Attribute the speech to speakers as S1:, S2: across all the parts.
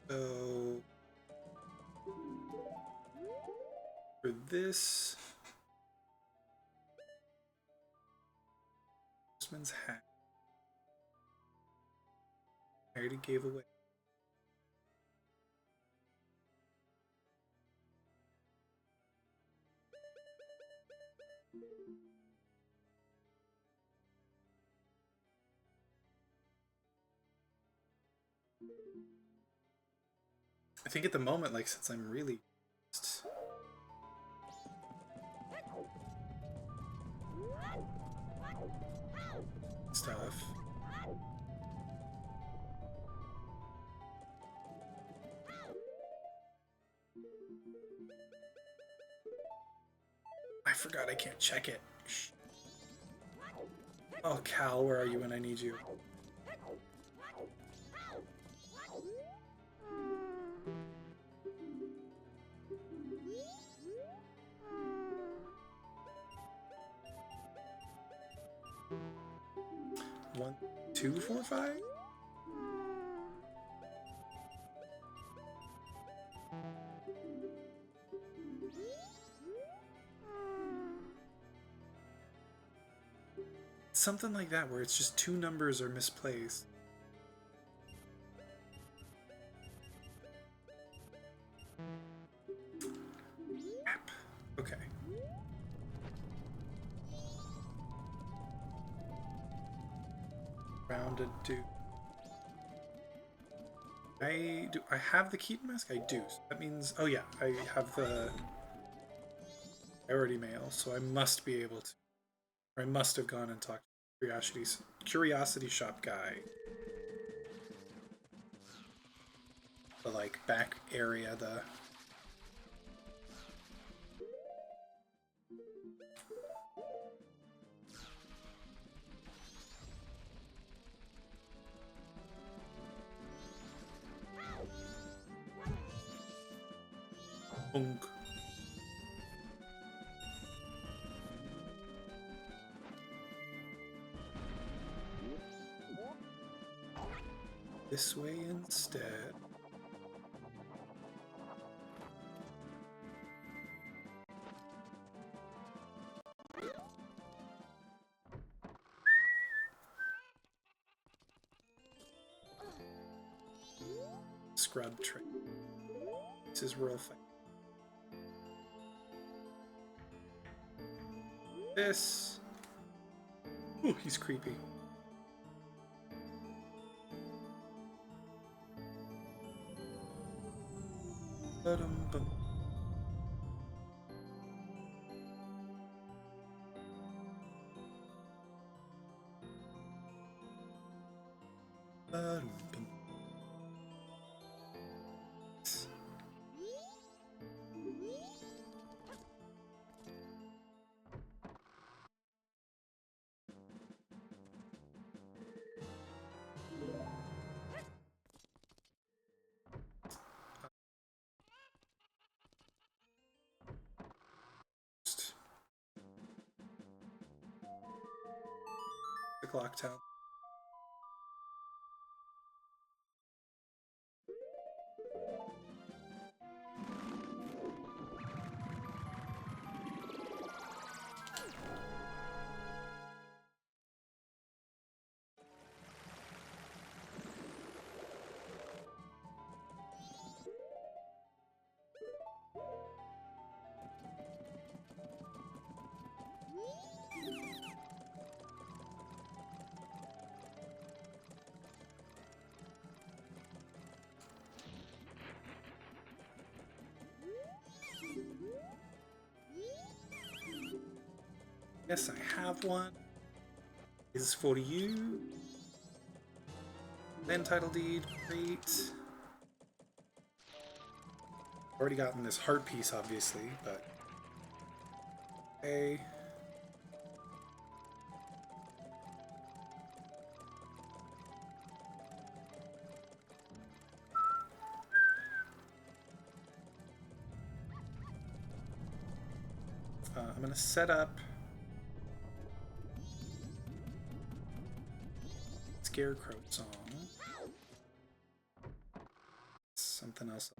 S1: So this postman's hat I already gave away. I think at the moment, like, since I'm really stuff. I forgot I can't check it. Shh. Oh, Cal, where are you when I need you? One, 2, 4, 5? Something like that, where it's just 2 numbers are misplaced. Okay. Rounded do. I have the Keaton mask? I do. So that means, oh yeah, I have the priority mail, so I must be able to. Or I must have gone and talked to the curiosity shop guy. The like back area, the Unk. This way instead. Scrub trick. This is rural fight. This. Ooh, he's creepy. Ba-dum-bum. Ba-dum-bum. The clock town. Yes, I have one. This is for you. Land title deed, great. Already gotten this heart piece, obviously, but okay. I'm gonna set up Scarecrow song. Something else.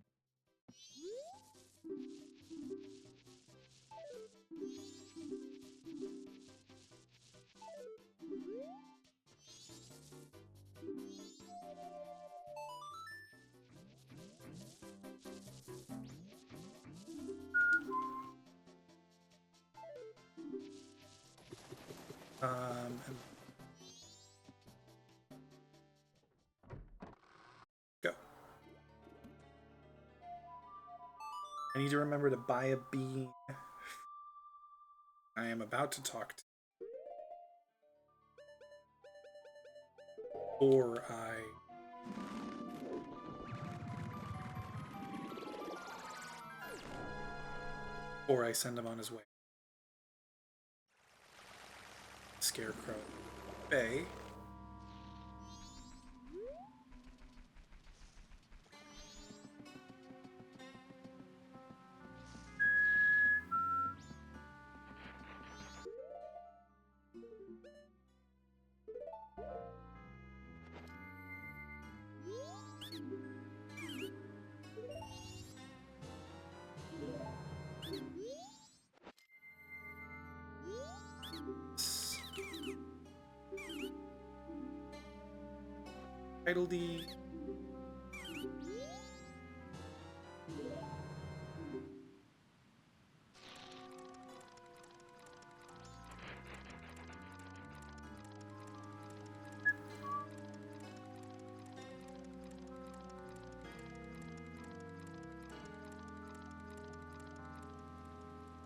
S1: I need to remember to buy a bean. I am about to talk to. Or I send him on his way. Scarecrow. Bay. Title D.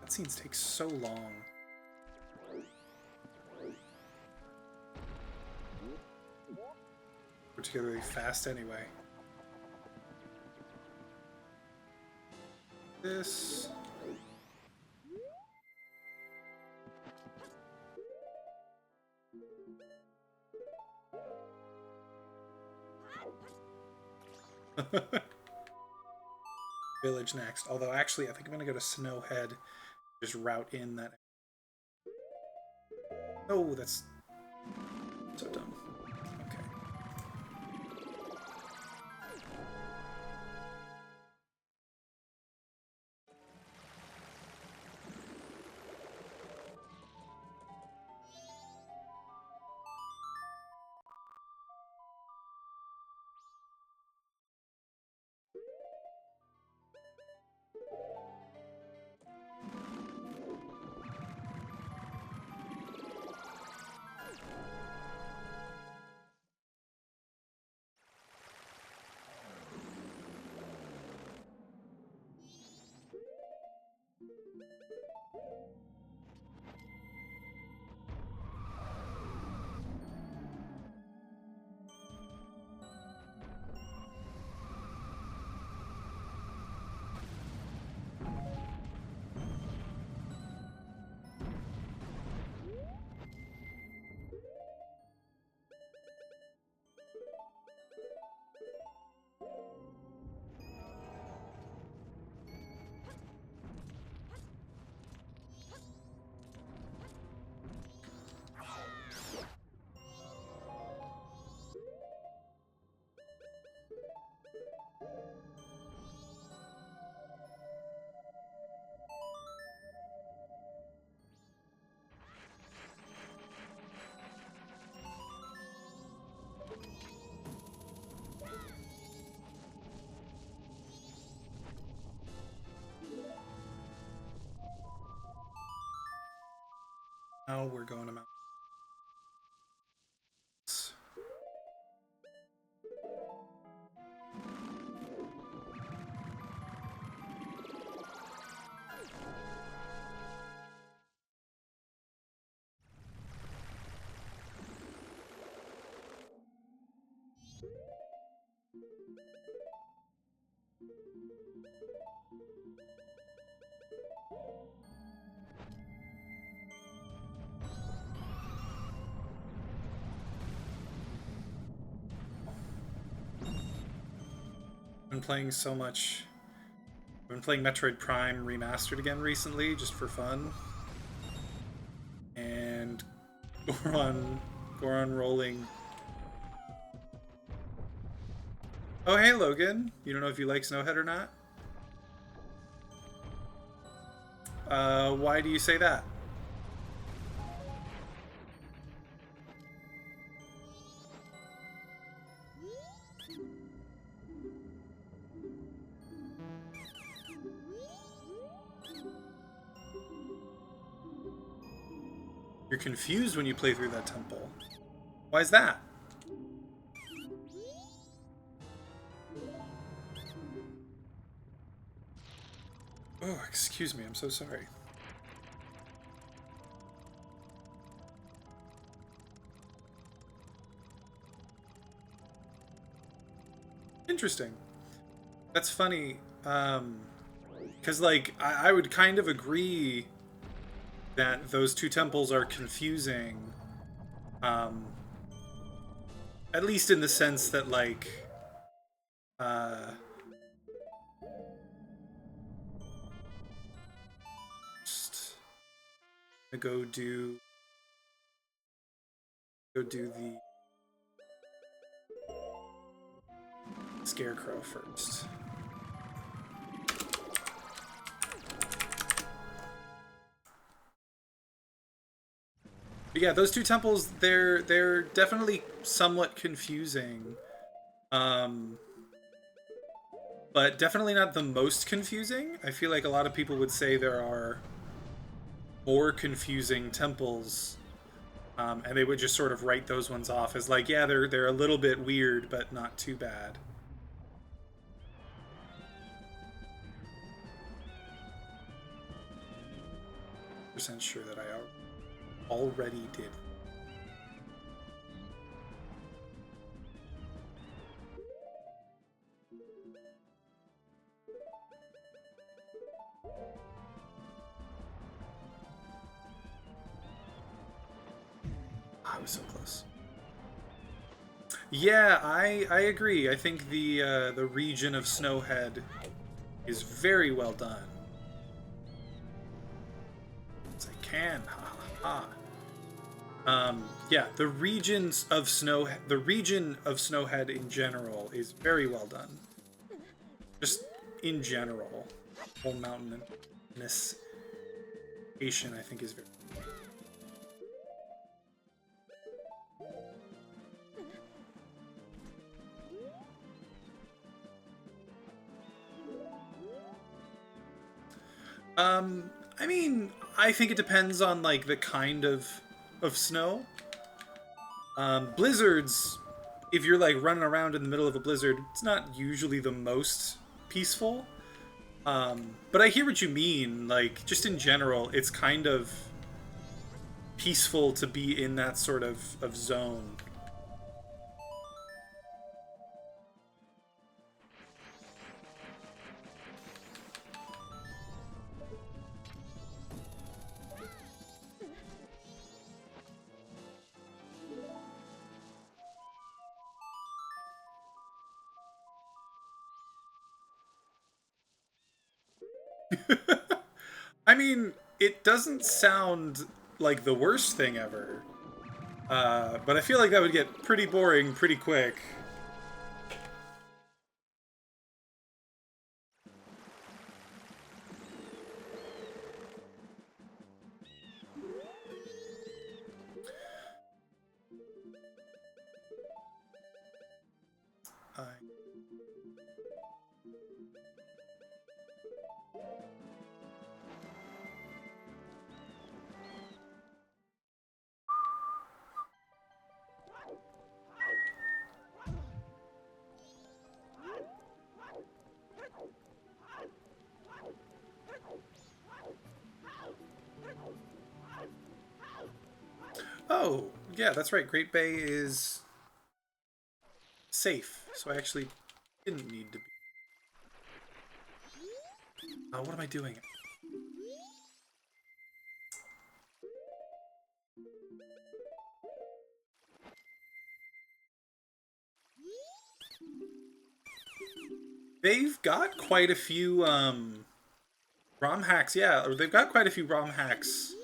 S1: Cutscenes take so long. Particularly fast anyway. This. Village next. Although actually I think I'm gonna go to Snowhead. Just route in that. Oh, that's so dumb. Okay. Now we're going to mountains. Been playing so much. I've been playing Metroid Prime Remastered again recently, just for fun. And Goron rolling. Oh hey Logan, you don't know if you like Snowhead or not? Why do you say that? You're confused when you play through that temple. Why is that? Oh, excuse me, I'm so sorry. Interesting. That's funny. Because, like, I would kind of agree that those two temples are confusing. Um, at least in the sense that, like, uh, just go do the scarecrow first. But yeah, those two temples, they're definitely somewhat confusing. Um, but definitely not the most confusing. I feel like a lot of people would say there are more confusing temples, and they would just sort of write those ones off as like, yeah, they're a little bit weird, but not too bad. Percent sure that I already did. I was so close. Yeah, I agree. I think the region of Snowhead is very well done. As I can, ha ha ha. Yeah, the region of Snowhead in general is very well done. Just in general, whole mountainous Asian, I think, is very. I mean, I think it depends on like the kind of snow. Blizzards, if you're like running around in the middle of a blizzard, it's not usually the most peaceful. But I hear what you mean. Like, just in general, it's kind of peaceful to be in that sort of zone. I mean, it doesn't sound like the worst thing ever. But I feel like that would get pretty boring pretty quick. Uh, oh, yeah, that's right. Great Bay is safe, so I actually didn't need to be. What am I doing? They've got quite a few ROM hacks, yeah, or they've got quite a few ROM hacks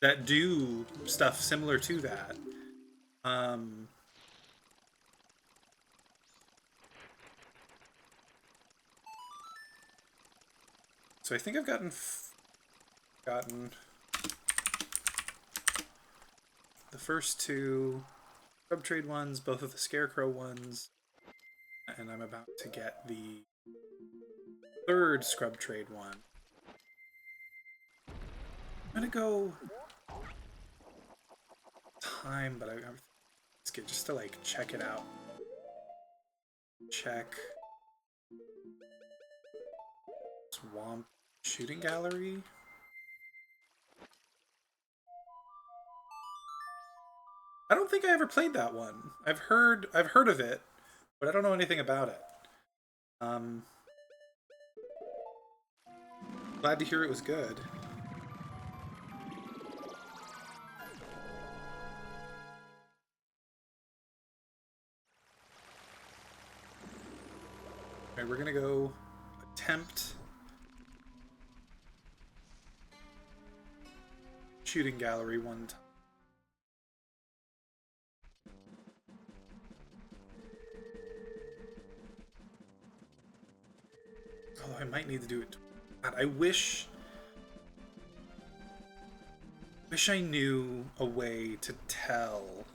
S1: that do stuff similar to that. Um, so I think I've gotten the first two Scrub Trade ones, both of the Scarecrow ones, and I'm about to get the third Scrub Trade one. I'm gonna go time, but I'm just to like check it out. Check. Swamp Shooting gallery? I don't think I ever played that one. I've heard of it, but I don't know anything about it. Glad to hear it was good. Alright, we're gonna go attempt shooting gallery one time. Although I might need to do it. God, I wish I knew a way to tell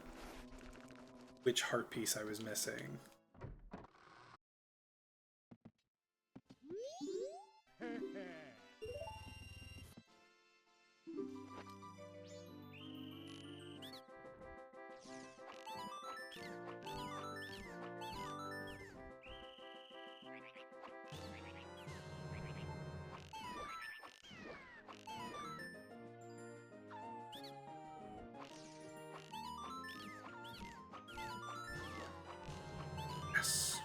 S1: which heart piece I was missing. Yes.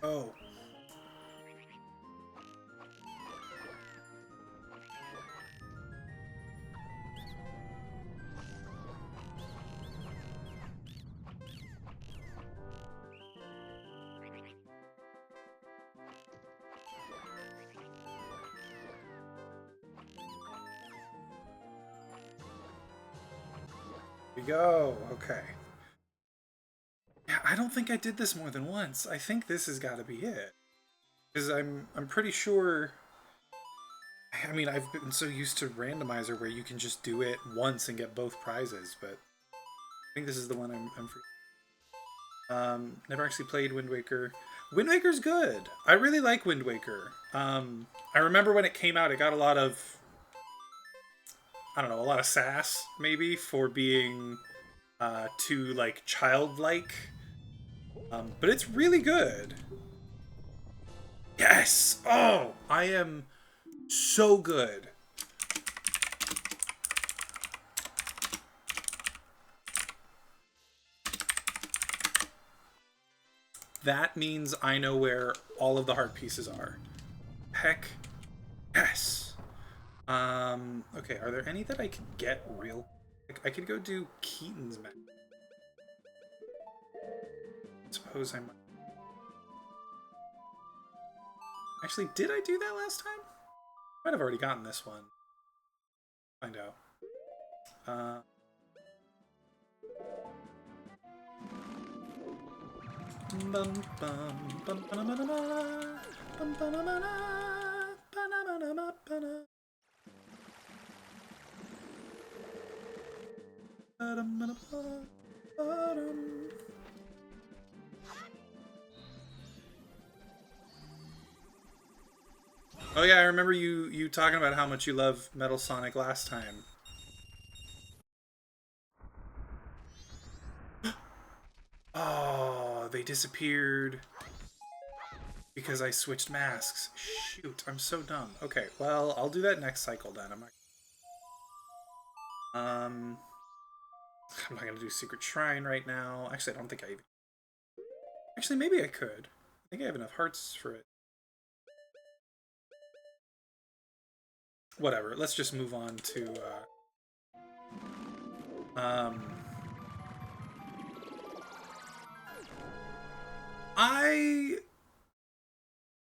S1: Oh. Here we go. Okay. Yeah, I don't think I did this more than once. I think this has got to be it. Because I'm pretty sure... I mean, I've been so used to randomizer where you can just do it once and get both prizes, but I think this is the one I'm free. Never actually played Wind Waker. Wind Waker's good. I really like Wind Waker. I remember when it came out, it got a lot of, I don't know, a lot of sass, maybe, for being too, like, childlike. But it's really good. Yes! Oh! I am so good. That means I know where all of the heart pieces are. Heck yes. Okay, are there any that I could get real? I could go do Keaton's map. Suppose I might. Actually, did I do that last time? Might have already gotten this one. Find out. Oh yeah, I remember you talking about how much you love Metal Sonic last time. Oh, they disappeared because I switched masks. Shoot, I'm so dumb. Okay, well, I'll do that next cycle then. I'm not gonna do Secret Shrine right now. Actually, I don't think I even... Actually, maybe I could. I think I have enough hearts for it. Whatever, let's just move on to...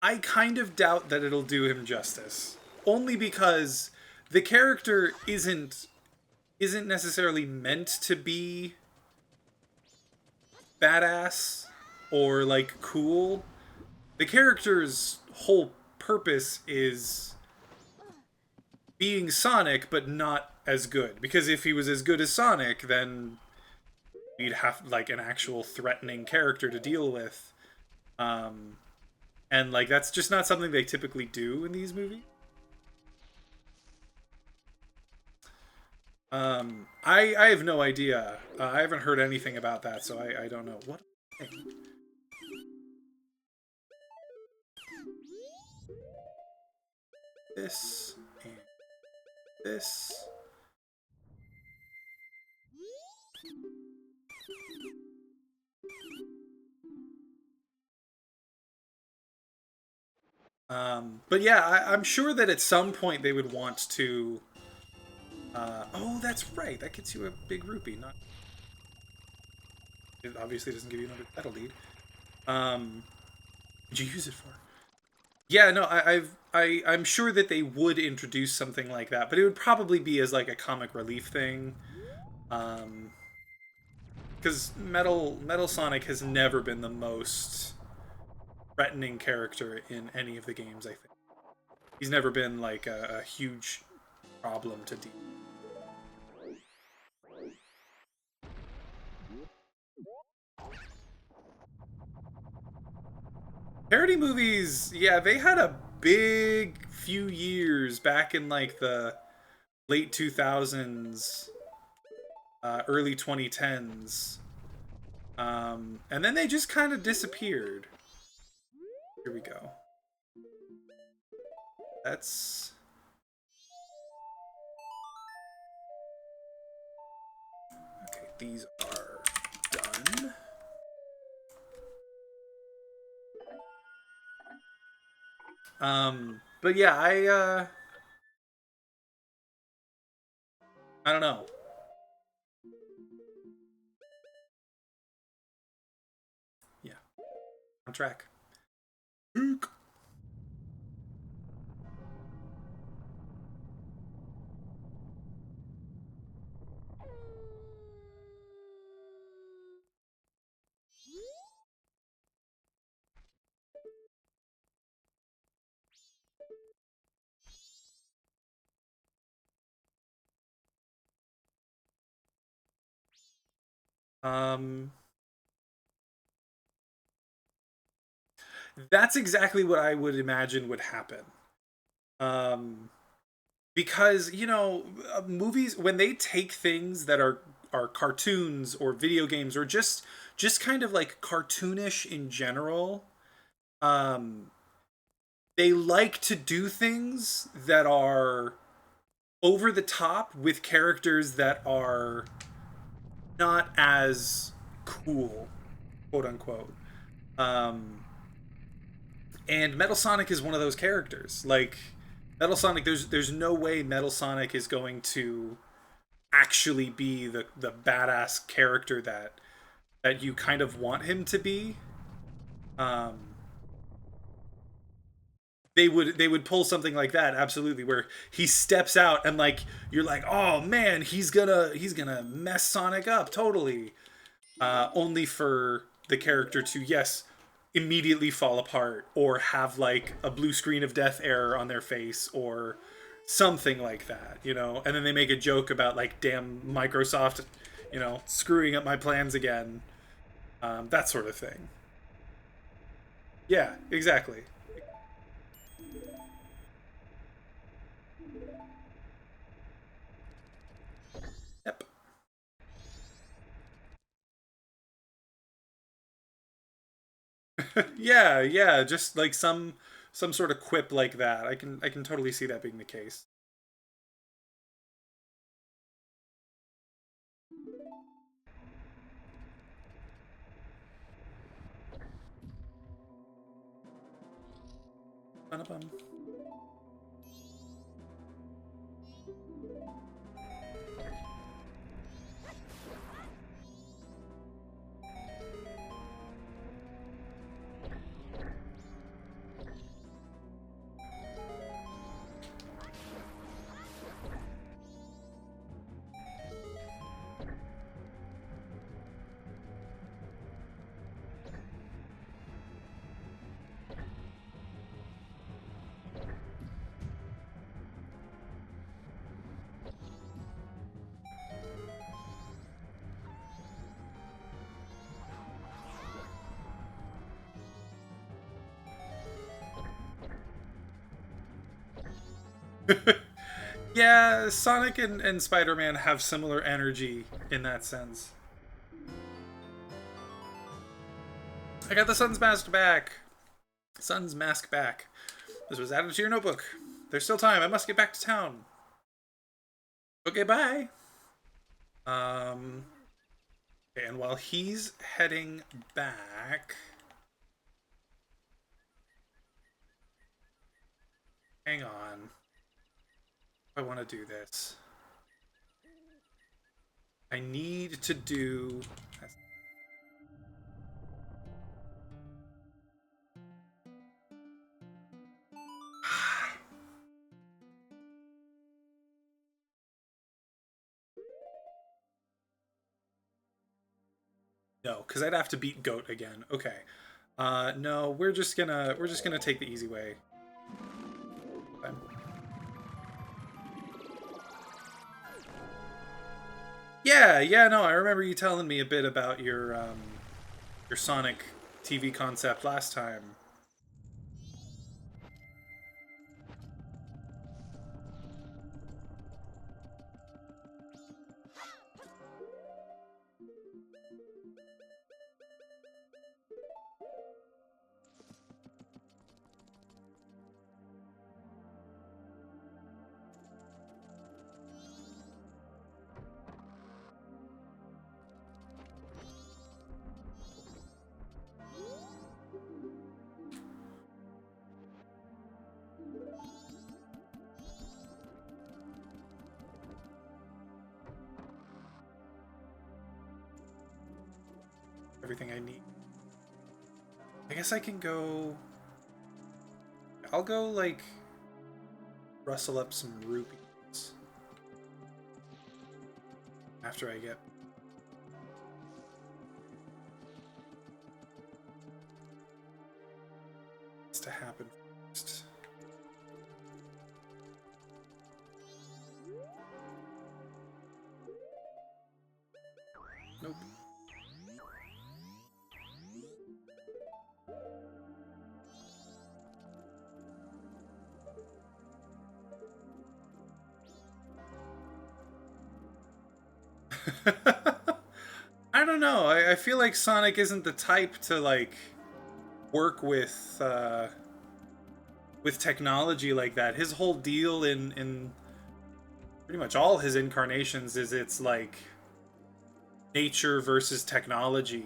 S1: I kind of doubt that it'll do him justice. Only because the character isn't necessarily meant to be badass or, like, cool. The character's whole purpose is being Sonic, but not as good. Because if he was as good as Sonic, then we'd have, like, an actual threatening character to deal with. And And like that's just not something they typically do in these movies. I have no idea. I haven't heard anything about that, so I don't know. What? This and this. But yeah, I'm sure that at some point they would want to. Oh, that's right. That gets you a big rupee. Not. It obviously doesn't give you another title deed. What'd you use it for? Yeah, no, I'm sure that they would introduce something like that, but it would probably be as like a comic relief thing. Because Metal Sonic has never been the most threatening character in any of the games. I think he's never been like a huge problem to deal. Parody movies, yeah, they had a big few years back in like the late 2000s, early 2010s. And then they just kind of disappeared. Here we go. That's... Okay, these are done. But yeah, I don't know. Yeah, on track. Um, that's exactly what I would imagine would happen. Um, because you know, movies when they take things that are cartoons or video games or just kind of like cartoonish in general, um, they like to do things that are over the top with characters that are not as cool, quote unquote. Um, and Metal Sonic is one of those characters. Like Metal Sonic, there's no way Metal Sonic is going to actually be the badass character that you kind of want him to be. Um, they would pull something like that absolutely where he steps out and like you're like oh man he's gonna mess Sonic up totally, only for the character to yes immediately fall apart or have like a blue screen of death error on their face or something like that, you know, and then they make a joke about like damn Microsoft, you know, screwing up my plans again, that sort of thing. Yeah, exactly. Yep. Yeah, yeah, just like some sort of quip like that. I can totally see that being the case. Ba-da-bum. Yeah, Sonic and Spider-Man have similar energy in that sense. I got the Sun's Mask back. Sun's Mask back. This was added to your notebook. There's still time. I must get back to town. Okay, bye. Okay, and while he's heading back, hang on. I want to do this. I need to do. No, because I'd have to beat Goat again. Okay. No, we're just gonna take the easy way. Yeah, no, I remember you telling me a bit about your Sonic TV concept last time. Everything I need. I guess I can go. I'll go like rustle up some rupees after I get. It's to happen first. Nope. I don't know. I feel like Sonic isn't the type to like work with technology like that. His whole deal in pretty much all his incarnations is it's like nature versus technology.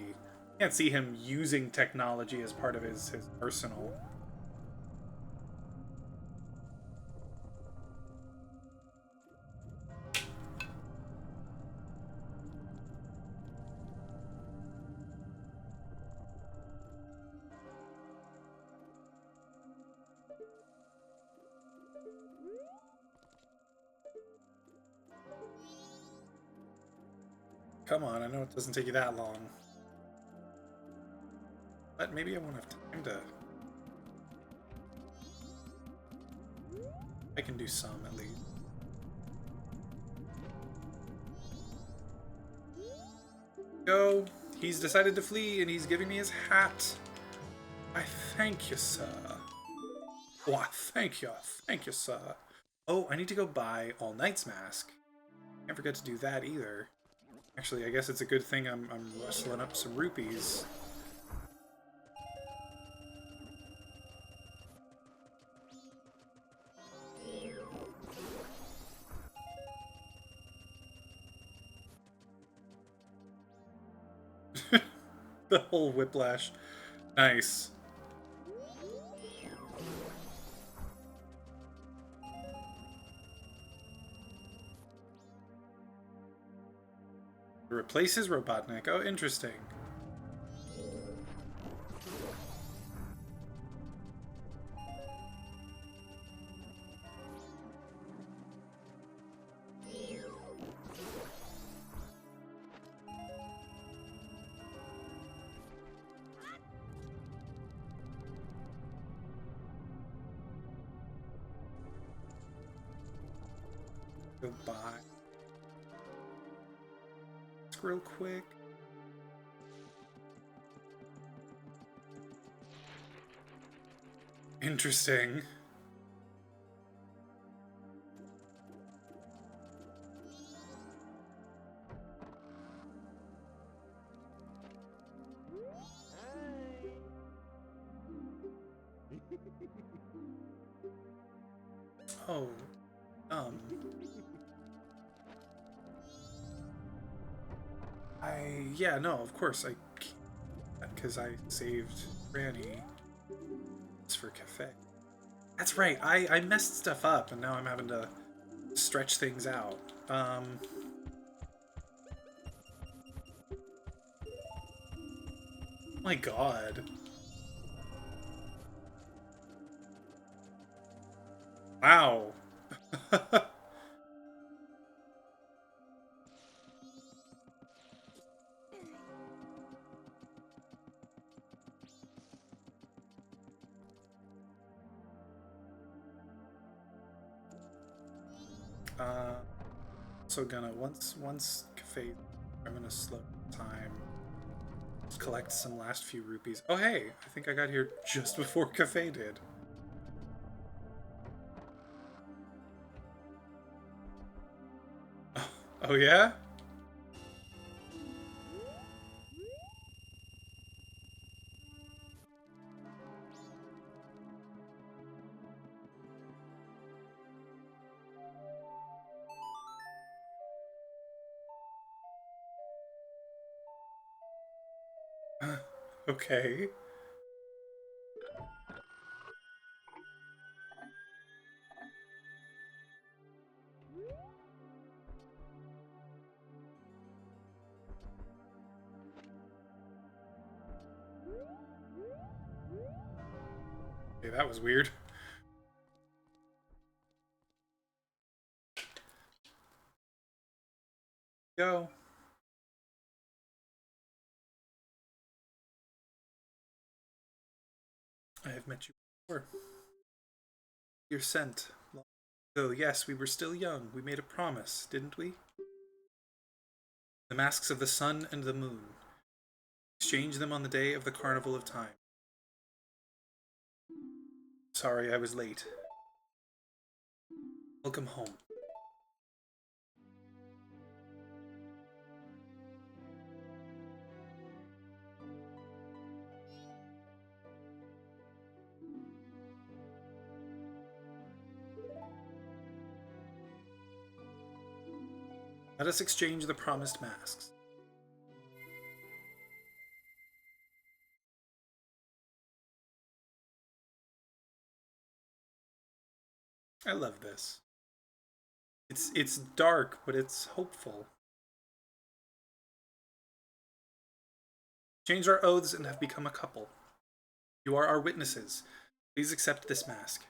S1: I can't see him using technology as part of his arsenal. Come on, I know it doesn't take you that long. But maybe I won't have time to... I can do some, at least. Go. He's decided to flee, and he's giving me his hat. I thank you, sir. Why, thank you. Thank you, sir. Oh, I need to go buy All Knight's mask. Can't forget to do that, either. Actually, I guess it's a good thing I'm rustling up some rupees. The whole whiplash. Nice. Replaces Robotnik. Oh, interesting. Go buy. Real quick. Interesting. Oh, yeah, no, of course, because I saved Granny. It's for cafe. That's right, I messed stuff up, and now I'm having to stretch things out. My God. Wow. So gonna once cafe, I'm gonna slow time. Collect some last few rupees. Oh hey, I think I got here just before cafe did. Oh yeah? Okay. Okay, that was weird. Go. I have met you before. Your scent. Oh yes, we were still young. We made a promise, didn't we? The masks of the sun and the moon. Exchange them on the day of the carnival of time. Sorry I was late. Welcome home. Let us exchange the promised masks. I love this. It's dark, but it's hopeful. Changed our oaths and have become a couple. You are our witnesses. Please accept this mask.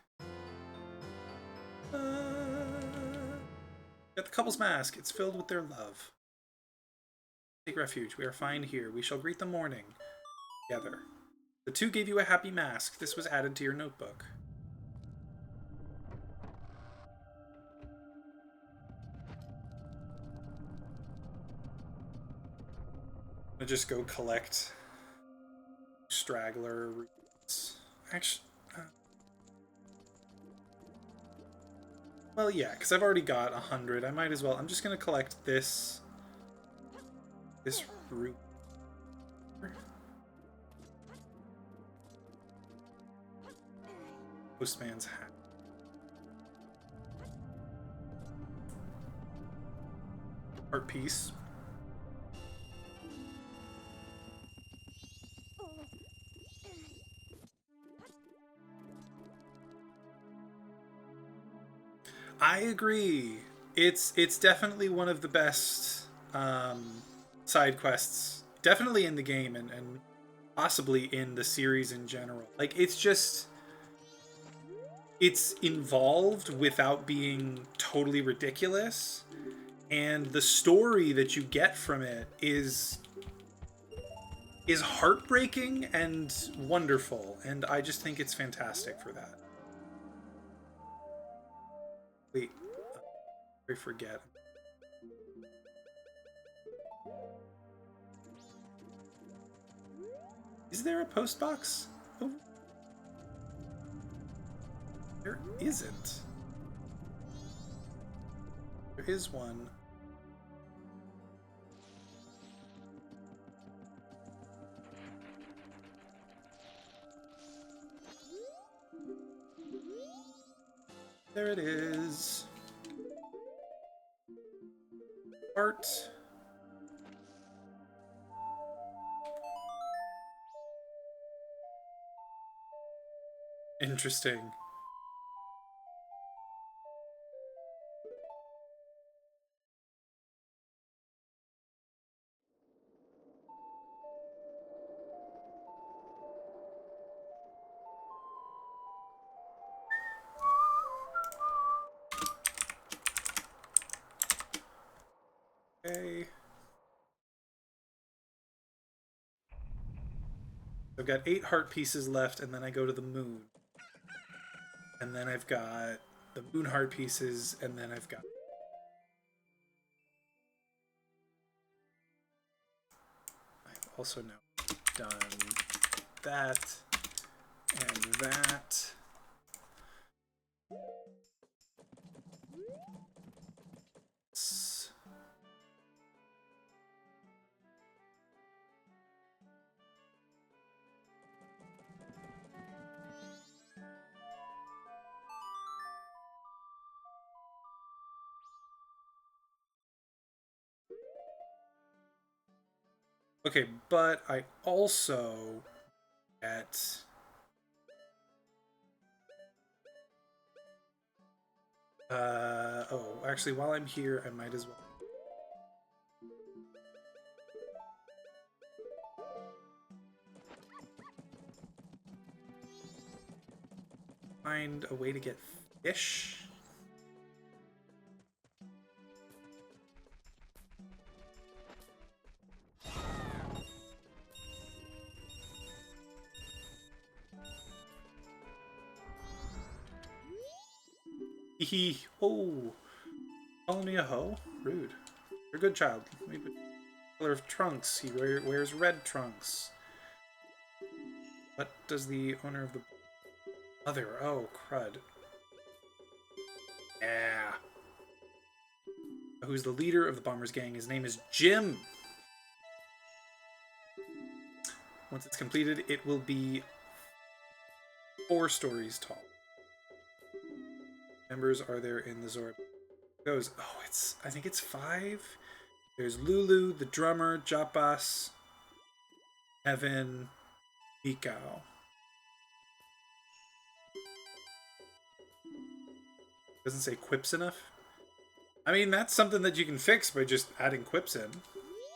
S1: Get the couple's mask. It's filled with their love. Take refuge. We are fine here. We shall greet the morning together. The two gave you a happy mask. This was added to your notebook. I'll just go collect straggler roots. Actually, well, yeah, because I've already got 100. I might as well. I'm just gonna collect this root. Postman's hat. Art piece. I agree. It's definitely one of the best side quests. Definitely in the game and possibly in the series in general. Like it's involved without being totally ridiculous, and the story that you get from it is heartbreaking and wonderful, and I just think it's fantastic for that. Wait, I forget. Is there a post box? Oh, there isn't. There is one. There it is. Art. Interesting. Okay. I've got 8 heart pieces left, and then I go to the moon. And then I've got the moon heart pieces, and then I've got... I've also now done that and that. Okay, but I also get... oh, actually, while I'm here, I might as well find a way to get fish. Hee. Oh, calling me a hoe? Rude. You're a good child. Color of trunks. He wears red trunks. What does the owner of the mother? Oh, crud. Yeah. Who's the leader of the Bombers gang? His name is Jim. Once it's completed, it will be 4 stories tall. Members are there in the Zora? Goes. Oh, I think it's 5. There's Lulu, the drummer, Japas, Evan, Mikao. Doesn't say quips enough. I mean, that's something that you can fix by just adding quips in.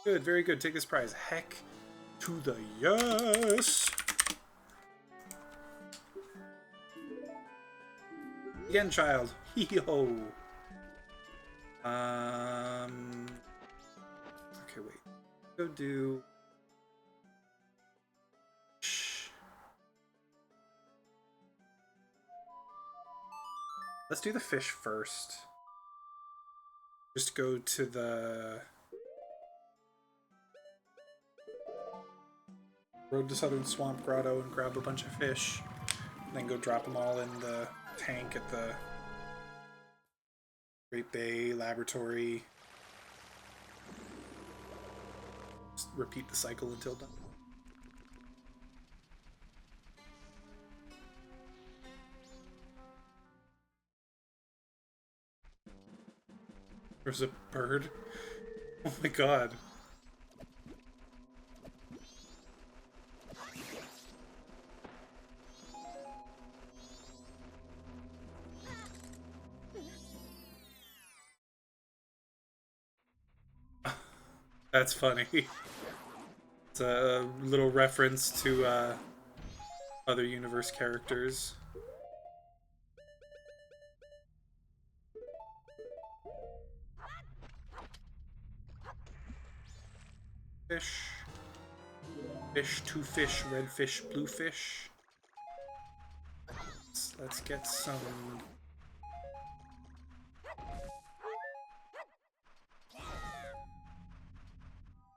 S1: Good, very good. Take this prize. Heck to the yes. Again, child. Hee-ho. Okay, wait. Go do... Shh. Let's do the fish first. Just go to the... Road to Southern Swamp Grotto and grab a bunch of fish. And then go drop them all in the tank at the Great Bay Laboratory. Just repeat the cycle until done. There's a bird. Oh my god. That's funny. It's a little reference to other universe characters. Fish. Fish, 2 fish, red fish, blue fish. Let's get some...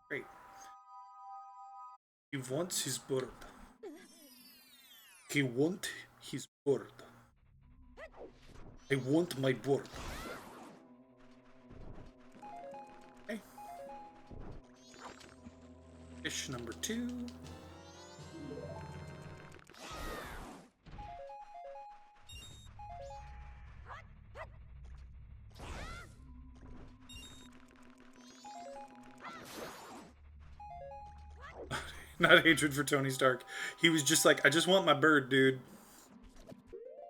S1: Great. He wants his bird. He wants his bird. I want my bird. Okay. Fish number 2. Not hatred for Tony Stark. He was just like, I just want my bird, dude.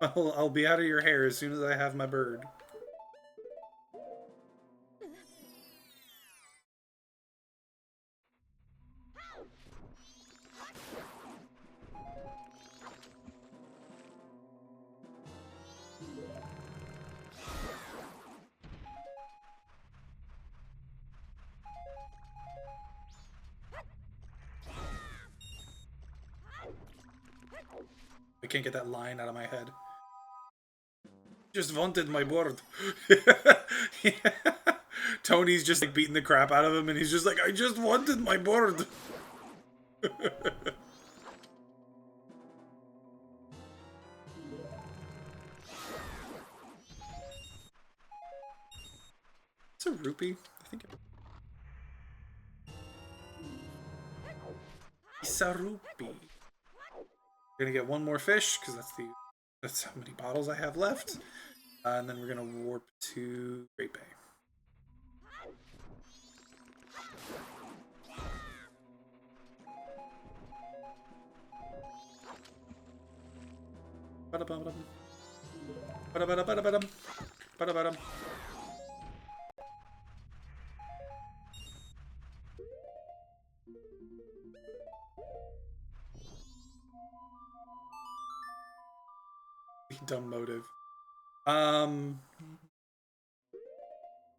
S1: I'll be out of your hair as soon as I have my bird. I can't get that line out of my head. Just wanted my bird. Yeah. Tony's just like beating the crap out of him, and he's just like, I just wanted my bird. It's a rupee. I think it's a rupee. We're gonna get one more fish because that's how many bottles I have left, and then we're gonna warp to Great Bay. Ba-da-ba-da-bum. Ba-da-ba-da-ba-da-ba-dum. Ba-da-ba-dum. Dumb motive. I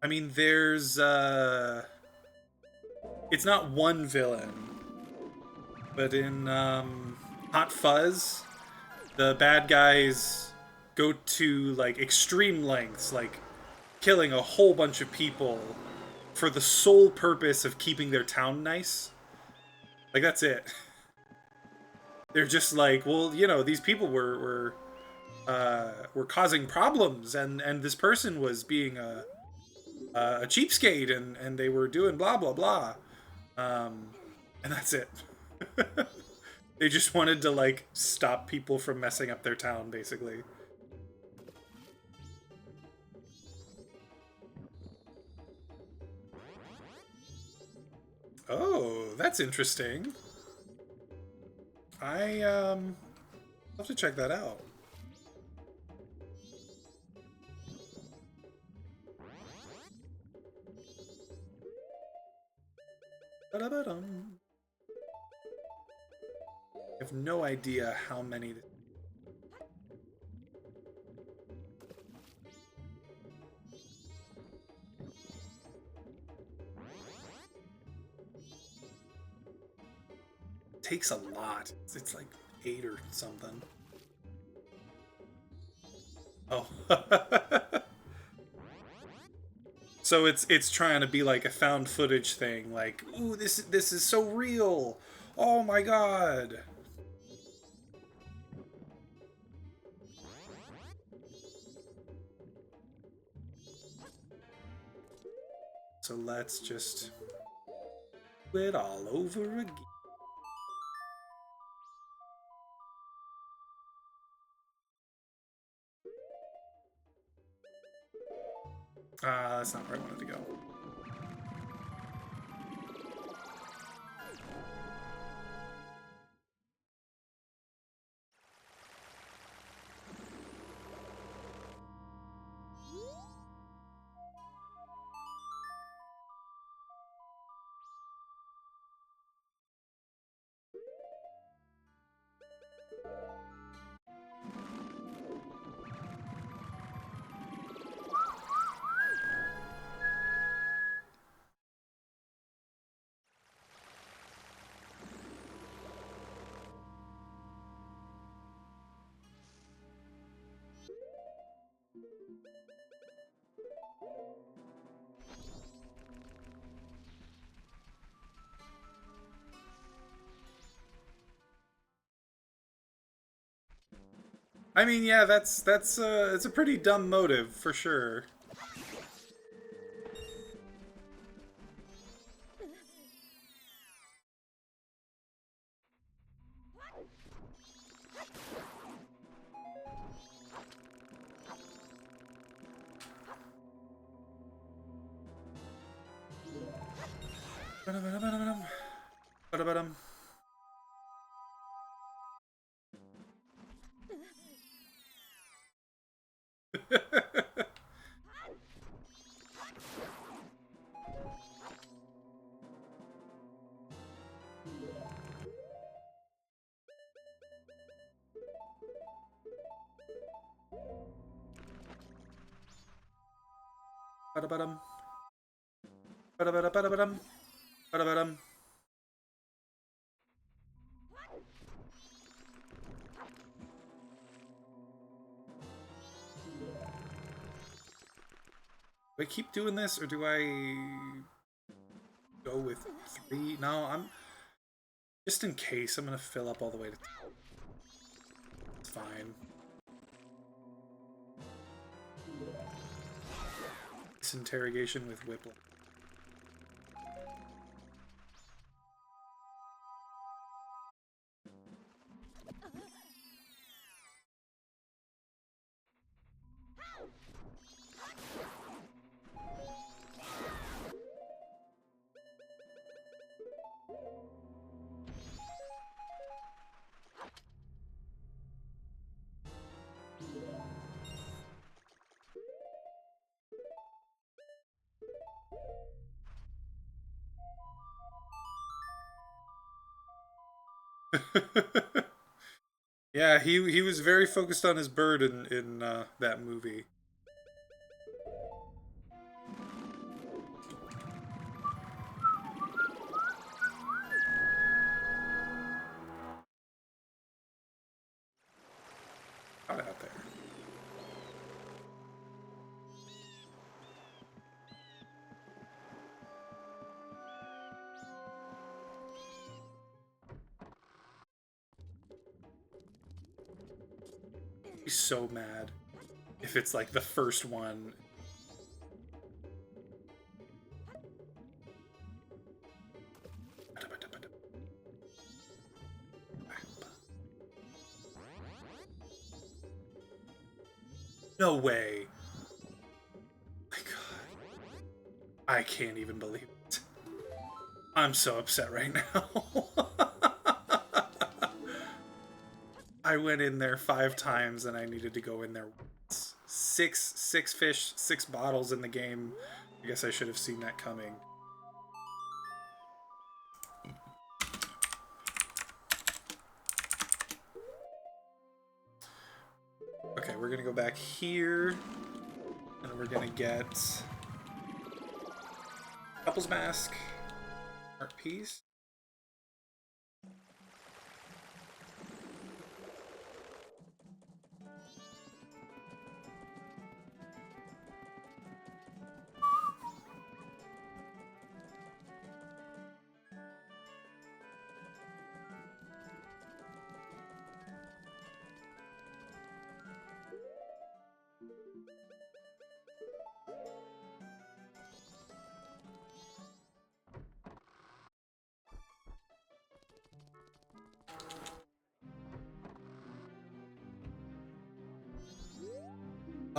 S1: mean, there's it's not one villain, but in Hot Fuzz, the bad guys go to like extreme lengths, like killing a whole bunch of people for the sole purpose of keeping their town nice. Like, that's it. They're just like, well, you know, these people were causing problems, and this person was being a cheapskate, and they were doing blah blah blah, and that's it. They just wanted to like stop people from messing up their town, basically. Oh, that's interesting. I have to check that out. Ba-da-ba-dum. I have no idea how many. It takes a lot. It's like 8 or something. Oh. So it's trying to be like a found footage thing, like, ooh, this is so real. Oh my god. So let's just do it all over again. That's not where I wanted to go. I mean, yeah, that's it's a pretty dumb motive for sure. Ba-da-ba-dum. Ba-da-ba-dum. Ba-da-ba-da-ba-da-ba-dum. Ba-da-ba-dum. Do I keep doing this, or do I go with 3? No, I'm... Just in case, I'm gonna fill up all the way to... It's fine. This interrogation with Whipple. Yeah, he was very focused on his bird in that movie. Out there. He's so mad if it's like the first one. No way. My God. I can't even believe it. I'm so upset right now. I went in there 5 times and I needed to go in there once. Six fish, 6 bottles in the game. I guess I should have seen that coming. Okay, we're gonna go back here, and we're gonna get Couple's Mask, Art Piece.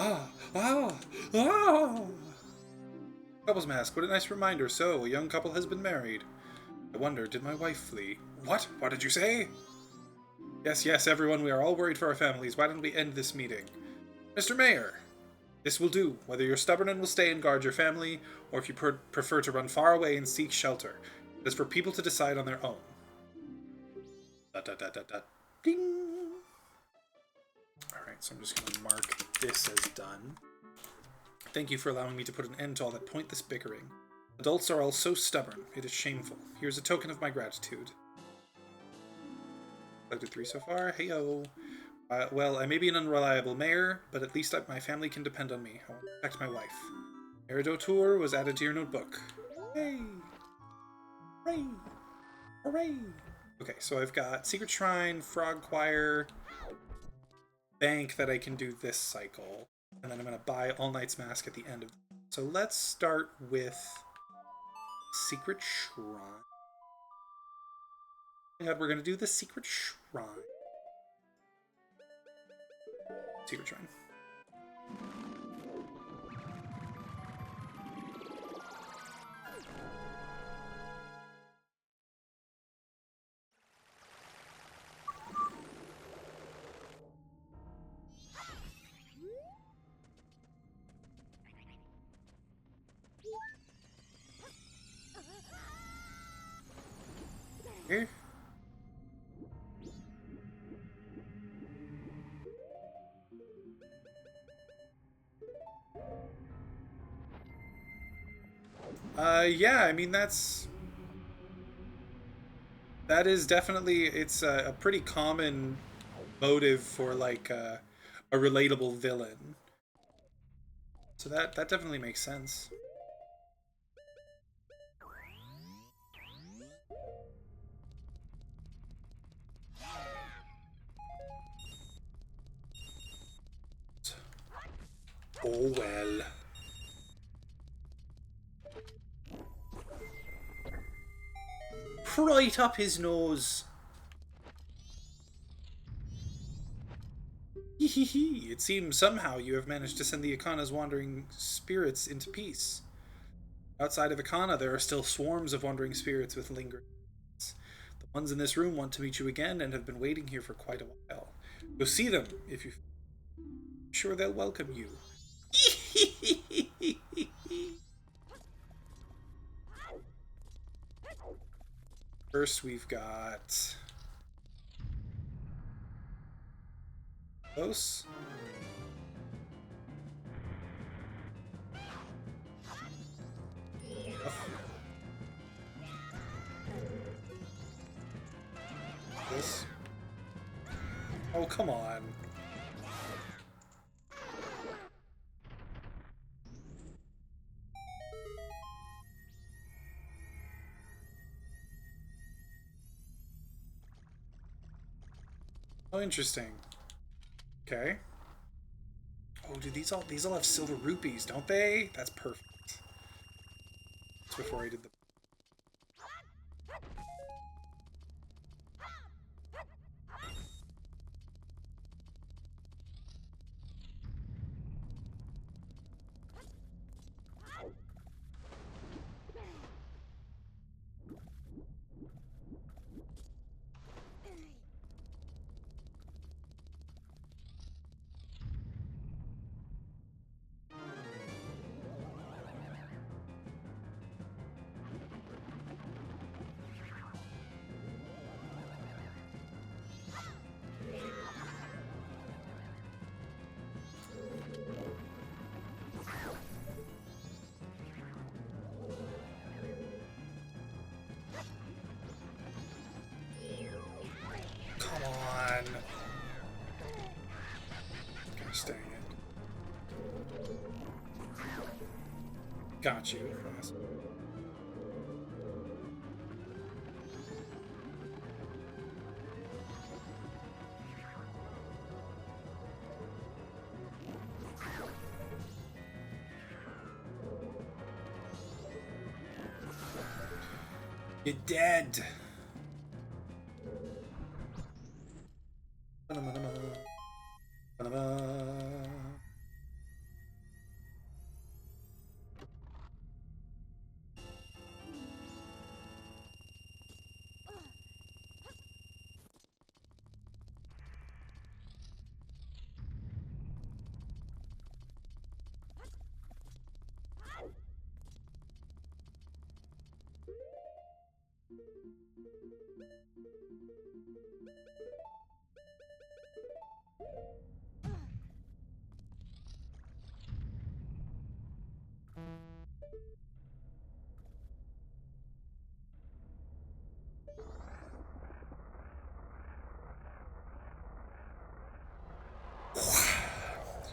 S1: Ah! Couple's Mask, what a nice reminder. So, a young couple has been married. I wonder, did my wife flee? What? What did you say? Yes, everyone, we are all worried for our families. Why don't we end this meeting? Mr. Mayor! This will do, whether you're stubborn and will stay and guard your family, or if you prefer to run far away and seek shelter. It is for people to decide on their own. Ding! Alright, so I'm just going to mark this as done. Thank you for allowing me to put an end to all that pointless bickering. Adults are all so stubborn. It is shameful. Here's a token of my gratitude. Collected 3 so far. Heyo. Well, I may be an unreliable mayor, but at least my family can depend on me. I will protect my wife. Merido Tour was added to your notebook. Hey! Hooray! Hooray! Okay, so I've got Secret Shrine, Frog Choir, Bank that I can do this cycle. And then I'm going to buy All Knight's Mask at the end of it. So let's start with Secret Shrine. Oh my God, we're going to do the Secret Shrine. Secret Shrine. Here. Yeah, I mean that is definitely it's a pretty common motive for like a relatable villain. So that definitely makes sense. Oh well. Right up his nose. Hee. It seems somehow you have managed to send the Akana's wandering spirits into peace. Outside of Akana, there are still swarms of wandering spirits with lingering. The ones in this room want to meet you again and have been waiting here for quite a while. Go see them if you sure they'll welcome you. First, we've got close. This. Oh, come on. Oh, interesting. Okay. Oh, do these all have silver rupees, don't they? That's perfect. That's before I did the. Come on. Gosh dang it. Got you. You're dead.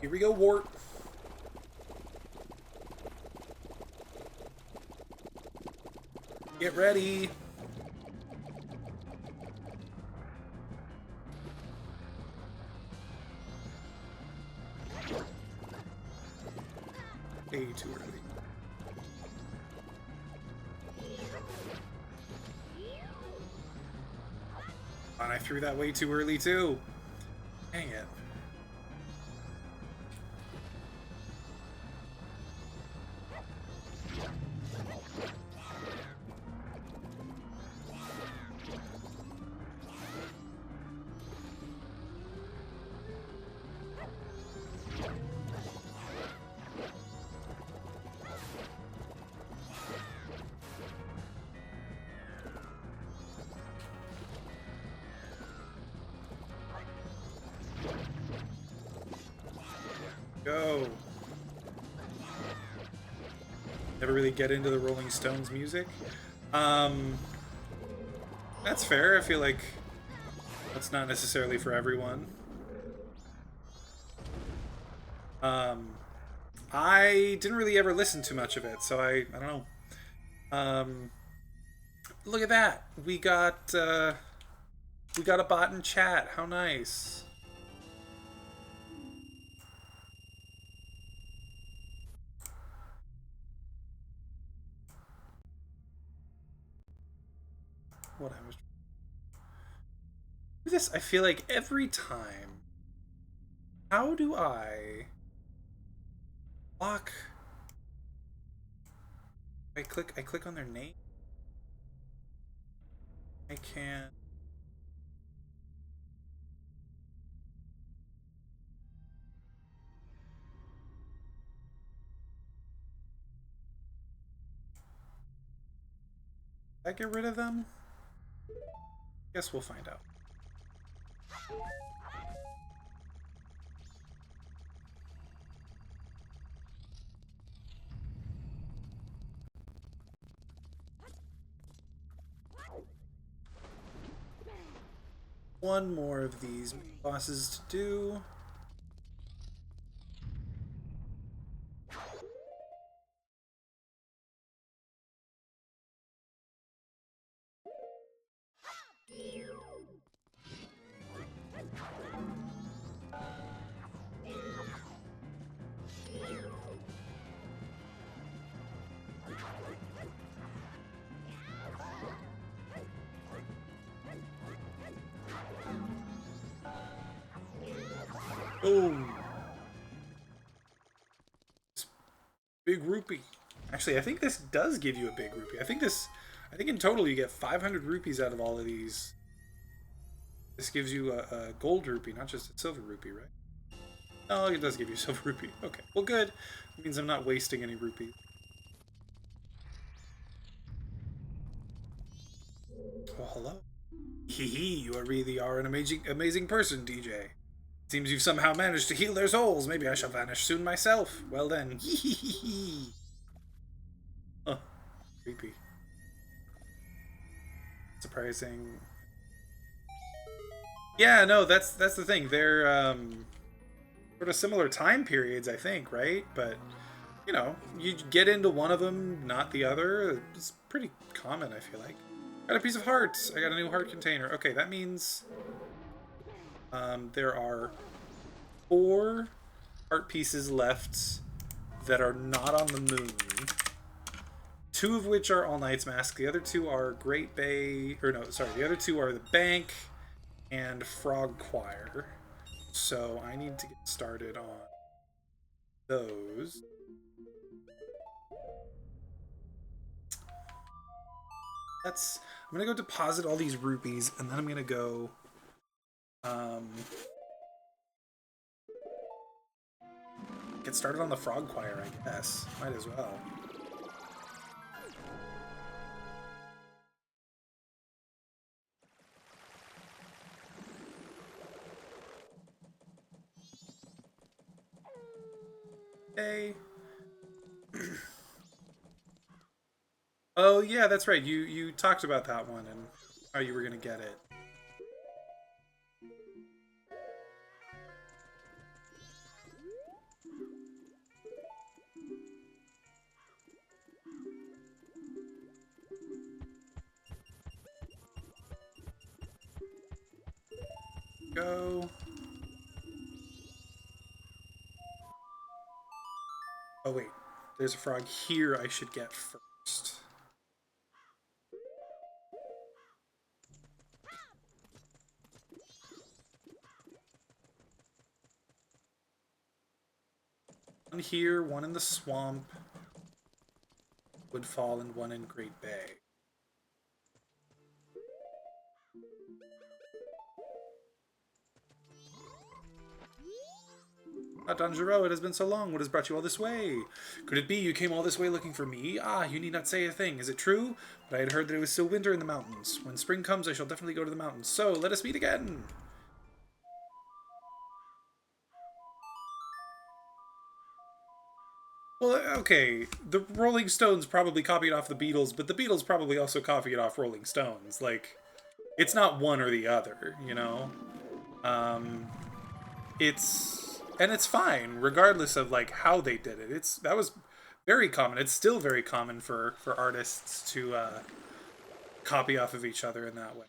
S1: Here we go, Wart. Get ready. Way too early. And I threw that way too early too. Dang it. Go. never really get into the Rolling Stones music. That's fair. I feel like that's not necessarily for everyone. I didn't really ever listen to much of it, so I don't know. Look at that. We got a bot in chat. How nice. What I was this, I feel like every time. How do I block? I click on their name. I can't. Did I get rid of them? Guess we'll find out. One more of these bosses to do. Oh, big rupee. Actually, I think this does give you a big rupee. I think in total you get 500 rupees out of all of these. This gives you a gold rupee, not just a silver rupee, right? Oh, it does give you a silver rupee. Okay, well good. It means I'm not wasting any rupees. Oh, hello. Hee hee, you really are an amazing person, DJ. Seems you've somehow managed to heal their souls. Maybe I shall vanish soon myself. Well then. Hee hee hee hee. Oh, creepy. Surprising. Yeah, no, that's the thing. They're sort of similar time periods, I think, right? But you know, you get into one of them, not the other. It's pretty common, I feel like. Got a piece of heart. I got a new heart container. Okay, that means there are 4 heart pieces left that are not on the moon. 2 of which are All Night's Mask. The other 2 are Great Bay, or no, sorry, the other 2 are the Bank and Frog Choir. So I need to get started on those. I'm gonna go deposit all these rupees, and then I'm gonna go get started on the Frog Choir, I guess. Might as well. Hey. Oh yeah, that's right. You talked about that one and how you were gonna get it. Go. Oh wait, there's a frog here I should get first. One here, one in the swamp, Woodfall, and one in Great Bay. Ah, Danjiro, it has been so long. What has brought you all this way? Could it be you came all this way looking for me? Ah, you need not say a thing. Is it true? But I had heard that it was still winter in the mountains. When spring comes, I shall definitely go to the mountains. So, let us meet again! Well, okay, the Rolling Stones probably copied off the Beatles, but the Beatles probably also copied off Rolling Stones. Like, it's not one or the other, you know? Um, it's fine, regardless of like how they did it. That was very common. It's still very common for artists to copy off of each other in that way.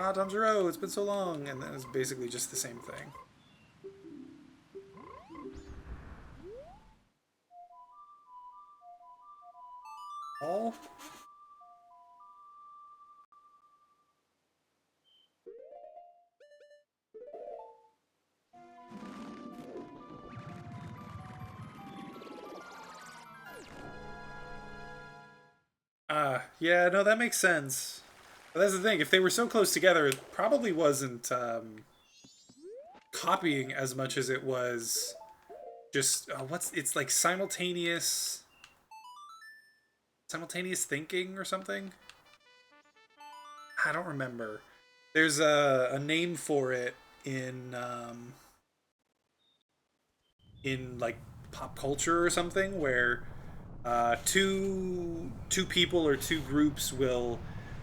S1: Ah, Tom Zero, it's been so long, and then it's basically just the same thing. All. Yeah, no, that makes sense. But that's the thing. If they were so close together, it probably wasn't copying as much as it was just what's it's like simultaneous thinking or something. I don't remember. There's a name for it in in like pop culture or something where two people or two groups will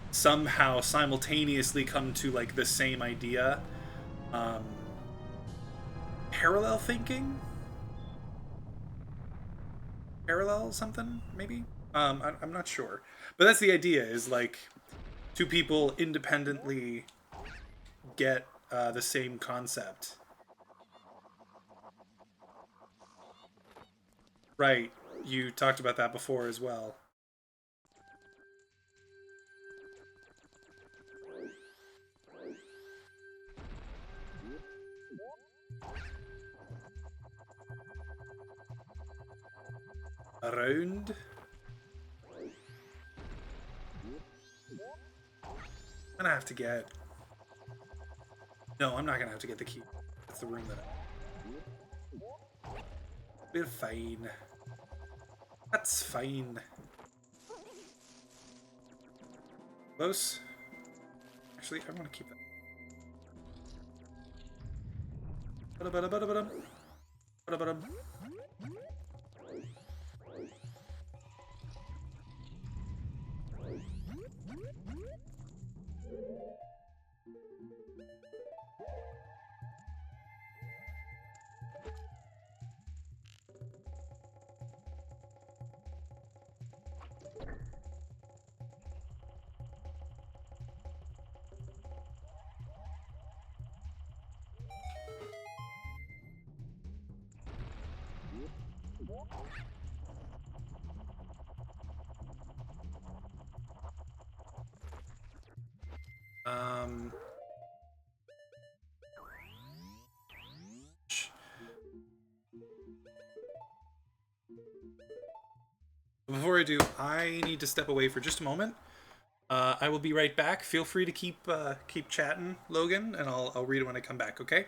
S1: somehow simultaneously come to like the same idea. Um, Parallel thinking, parallel something maybe. I'm not sure, but that's the idea. Is like two people independently get the same concept. Right. You talked about that before as well. Around. I'm gonna have to get. No, I'm not gonna have to get the key. That's the room that. We're fine. That's fine. Close. Actually, I want to keep that. Ba-da-ba-da-ba-da-ba-dum. Ba-da-ba-dum. Um, Before I do, I need to step away for just a moment. I will be right back. Feel free to keep chatting, Logan, and I'll read it when I come back. Okay?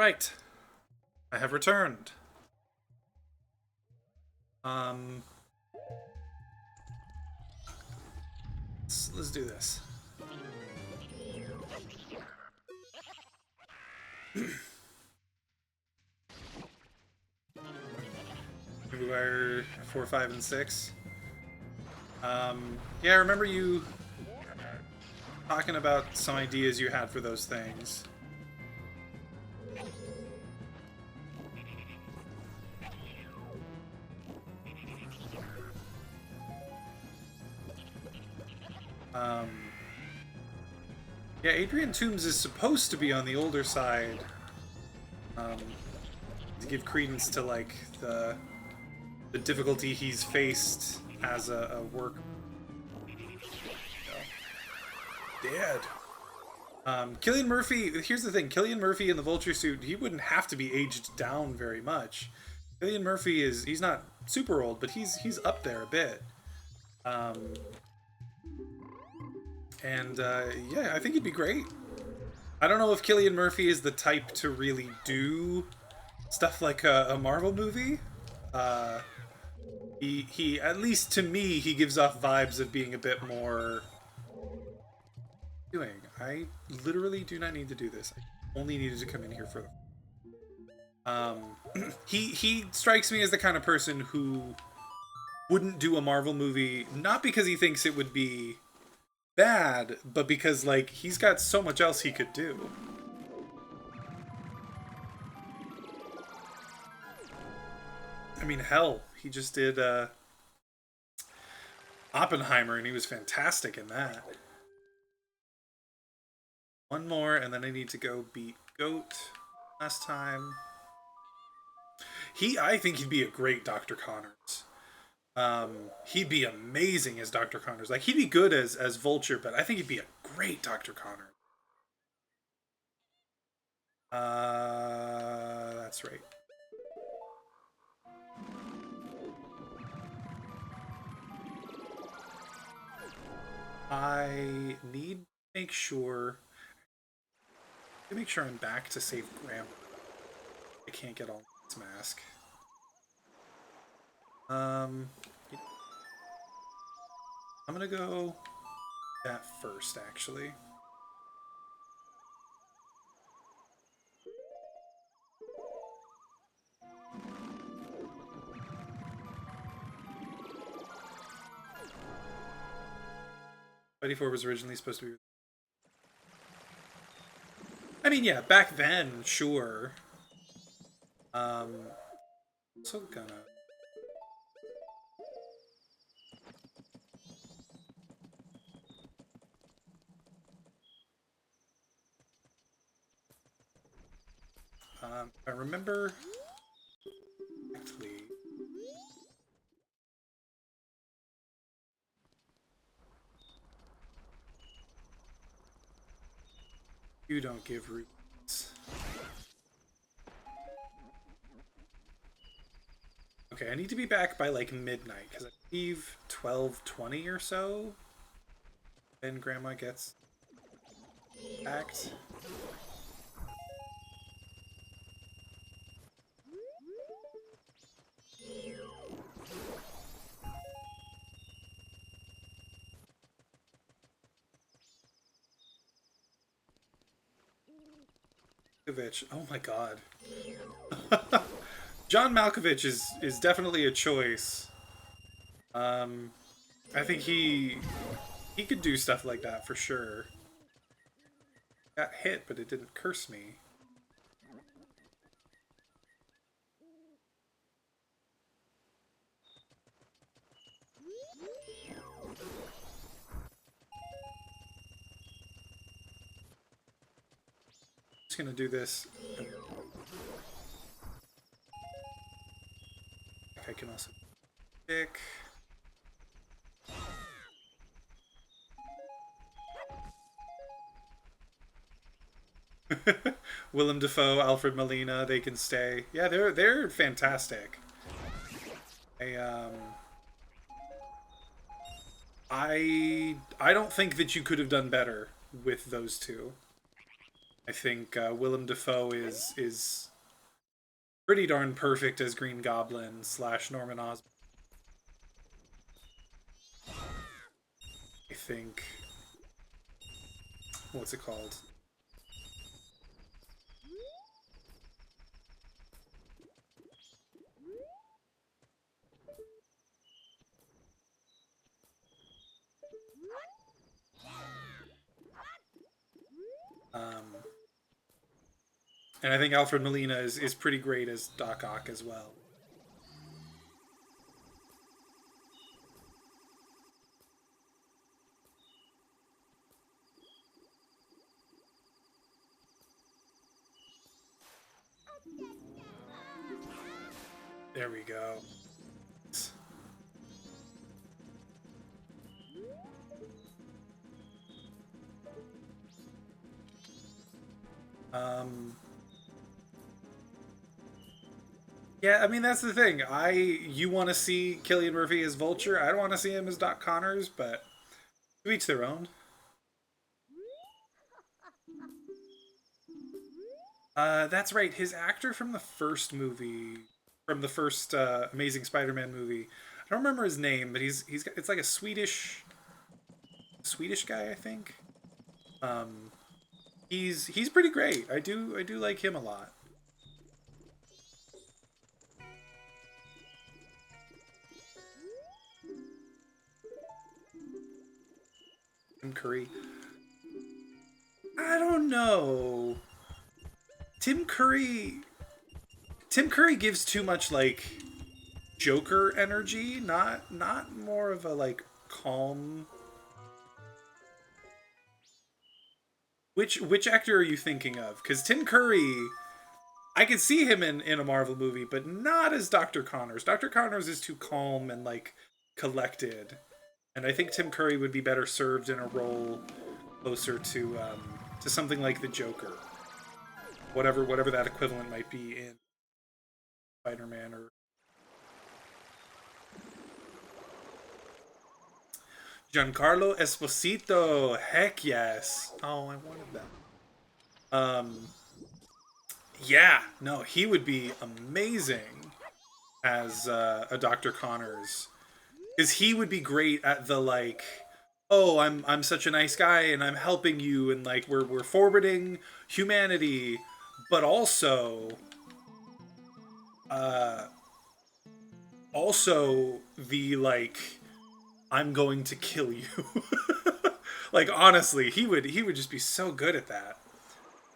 S1: right. I have returned. Let's do this. Fire 4, 5, and 6. Yeah, I remember you talking about some ideas you had for those things. Yeah, Adrian Toombs is supposed to be on the older side. To give credence to like the difficulty he's faced as a work. Dead. Cillian Murphy. Here's the thing: Cillian Murphy in the Vulture suit, he wouldn't have to be aged down very much. Cillian Murphy he's not super old, but he's up there a bit. Yeah, I think he'd be great. I don't know if Cillian Murphy is the type to really do stuff like a Marvel movie. He at least to me, he gives off vibes of being a bit more. Doing. I literally do not need to do this. I only needed to come in here for the. He strikes me as the kind of person who wouldn't do a Marvel movie, not because he thinks it would be bad, but because like he's got so much else he could do. I mean, hell, he just did Oppenheimer, and he was fantastic in that. One more, and then I need to go beat Goat last time. I think he'd be a great Dr. Connors. He'd be amazing as Dr. Connors. Like, he'd be good as Vulture, but I think he'd be a great Dr. Connors. That's right. I need to make sure I'm back to save Grandma. I can't get all this mask. I'm gonna go that first, actually. Mighty 4 was originally supposed to be. I mean, yeah, back then, sure. So gonna. I remember. Actually. You don't give roots. Okay, I need to be back by like midnight because I leave 12:20 or so. Then Grandma gets attacked. Malkovich. Oh my god. John Malkovich is definitely a choice. I think he could do stuff like that for sure. Got hit, but it didn't curse me. Just gonna do this. I can also pick. Willem Dafoe, Alfred Molina, they can stay. Yeah, they're fantastic. I don't think that you could have done better with those two. I think Willem Dafoe is pretty darn perfect as Green Goblin / Norman Osborn. I think, what's it called? And I think Alfred Molina is pretty great as Doc Ock as well. There we go. Yeah, I mean that's the thing. You want to see Cillian Murphy as Vulture. I don't want to see him as Doc Connors, but to each their own. That's right. His actor from the first movie, from the first Amazing Spider-Man movie. I don't remember his name, but it's like a Swedish guy, I think. Um, he's pretty great. I do like him a lot. Tim Curry. I don't know. Tim Curry. Tim Curry gives too much like Joker energy, not more of a like calm. Which actor are you thinking of? Because Tim Curry, I could see him in a Marvel movie, but not as Dr. Connors. Dr. Connors is too calm and like collected, and I think Tim Curry would be better served in a role closer to something like the Joker, whatever that equivalent might be in Spider-Man or Giancarlo Esposito. Heck yes! Oh, I wanted that. Yeah, no, he would be amazing as a Dr. Connors, because he would be great at the like, oh, I'm such a nice guy and I'm helping you and like we're forwarding humanity, but also uh also the like I'm going to kill you. Like honestly, he would just be so good at that.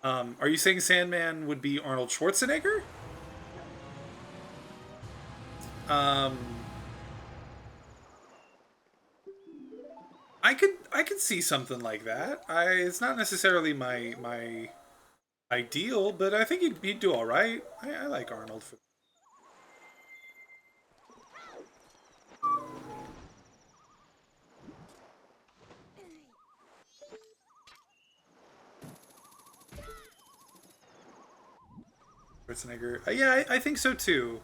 S1: Are you saying Sandman would be Arnold Schwarzenegger? Um, I could see something like that. It's not necessarily my ideal, but I think he'd do all right. I like Arnold for Schwarzenegger. Yeah, I think so too.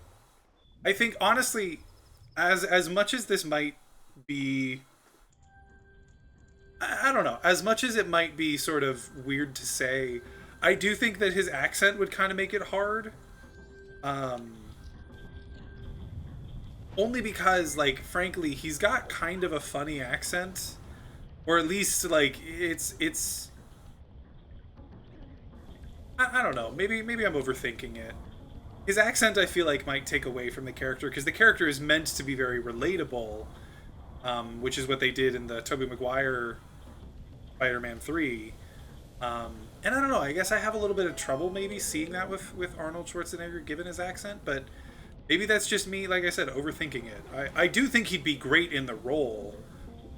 S1: I think honestly, as much as this might be, I don't know, as much as it might be sort of weird to say, I do think that his accent would kind of make it hard. Um, Only because, like, frankly, he's got kind of a funny accent, or at least like it's. I don't know. Maybe I'm overthinking it. His accent, I feel like, might take away from the character because the character is meant to be very relatable, which is what they did in the Tobey Maguire Spider-Man 3. And I don't know. I guess I have a little bit of trouble maybe seeing that with Arnold Schwarzenegger given his accent, but maybe that's just me. Like I said, overthinking it. I do think he'd be great in the role.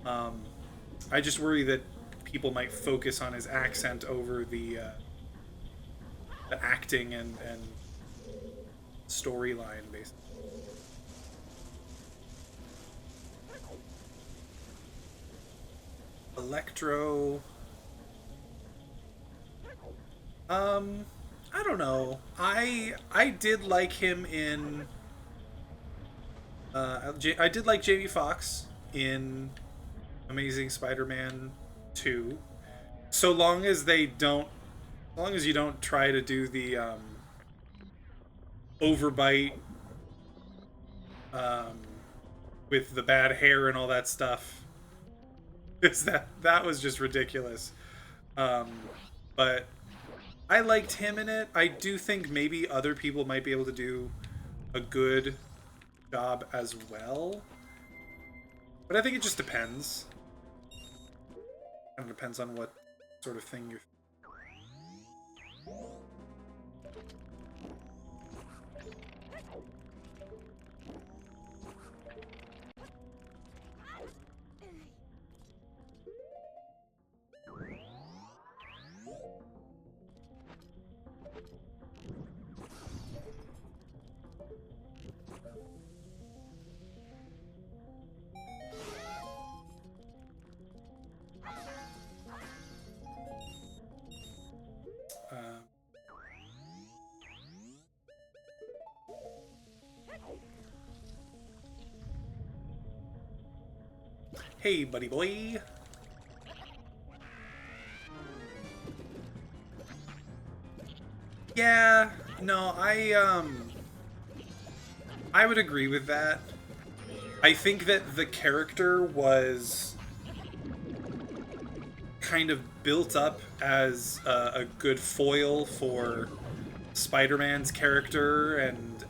S1: Um, I just worry that people might focus on his accent over the acting and storyline, basically. Electro. Um, I don't know. I did like him in. I did like Jamie Foxx in Amazing Spider-Man 2, so long as they don't As long as you don't try to do the overbite um, with the bad hair and all that stuff. Because that was just ridiculous. Um, but I liked him in it. I do think maybe other people might be able to do a good job as well. But I think it just depends. Kind of depends on what sort of thing you're... Hey, buddy boy. Yeah, no, I would agree with that. I think that the character was kind of built up as a good foil for Spider-Man's character and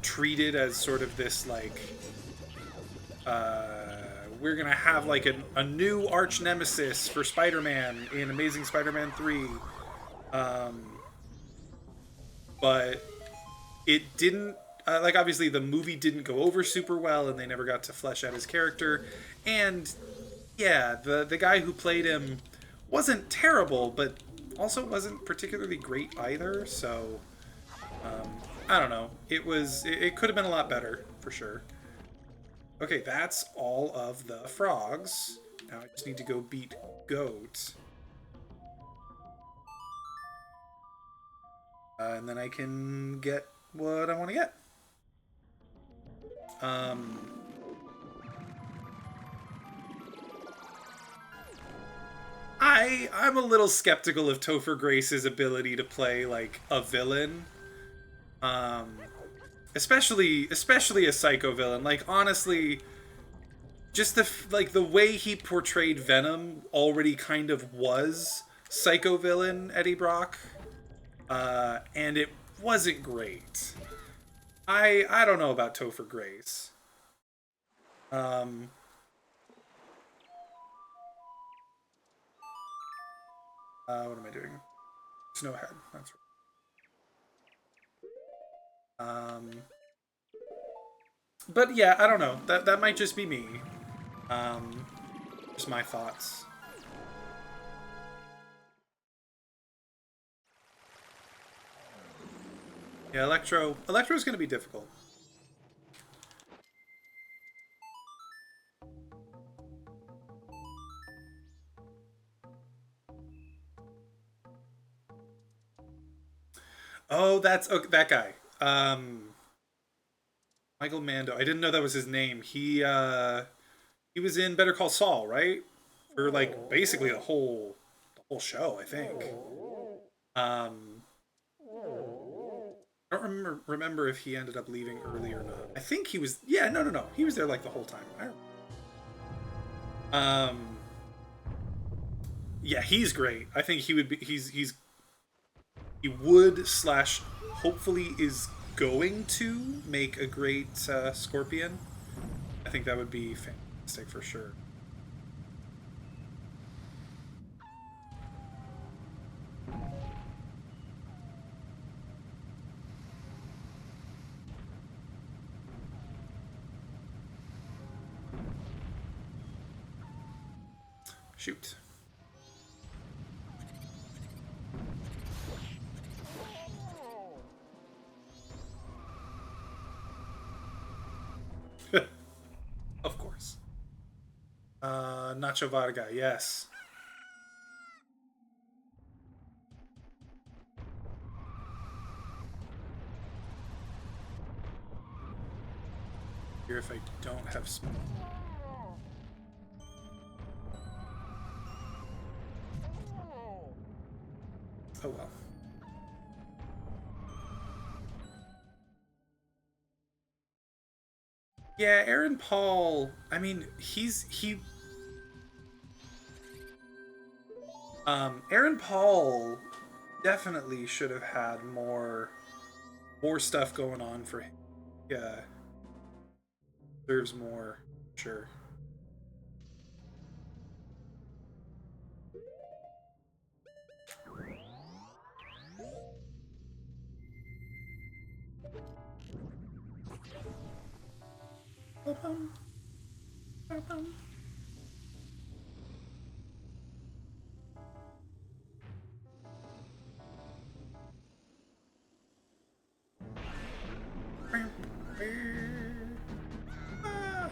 S1: treated as sort of this like we're gonna have like a new arch nemesis for Spider-Man in Amazing Spider-Man 3, but it didn't like obviously the movie didn't go over super well and they never got to flesh out his character, and yeah, the guy who played him wasn't terrible but also wasn't particularly great either, so I don't know, it could have been a lot better for sure. Okay, that's all of the frogs. Now I just need to go beat Goat. And then I can get what I want to get. I'm a little skeptical of Topher Grace's ability to play like a villain. Especially a psycho villain. Like honestly, just the way he portrayed Venom already kind of was psycho villain Eddie Brock, and it wasn't great. I don't know about Topher Grace. What am I doing? Snowhead. That's right. But yeah, I don't know. That might just be me. Just my thoughts. Yeah, Electro's gonna be difficult. Oh, that's okay, that guy. Michael Mando. I didn't know that was his name. He was in Better Call Saul, right? For like basically the whole show, I think. I don't remember if he ended up leaving early or not. I think he was. Yeah, no. He was there like the whole time. Yeah, he's great. I think he would be. He would slash hopefully is going to make a great Scorpion. I think that would be fantastic for sure. Shoot. Of course. Nacho Varga, yes. Here if I don't have Oh well. Yeah, Aaron Paul, I mean, Aaron Paul definitely should have had more stuff going on for him. Yeah, deserves more, sure. Ba-bum, ba-bum. Ah.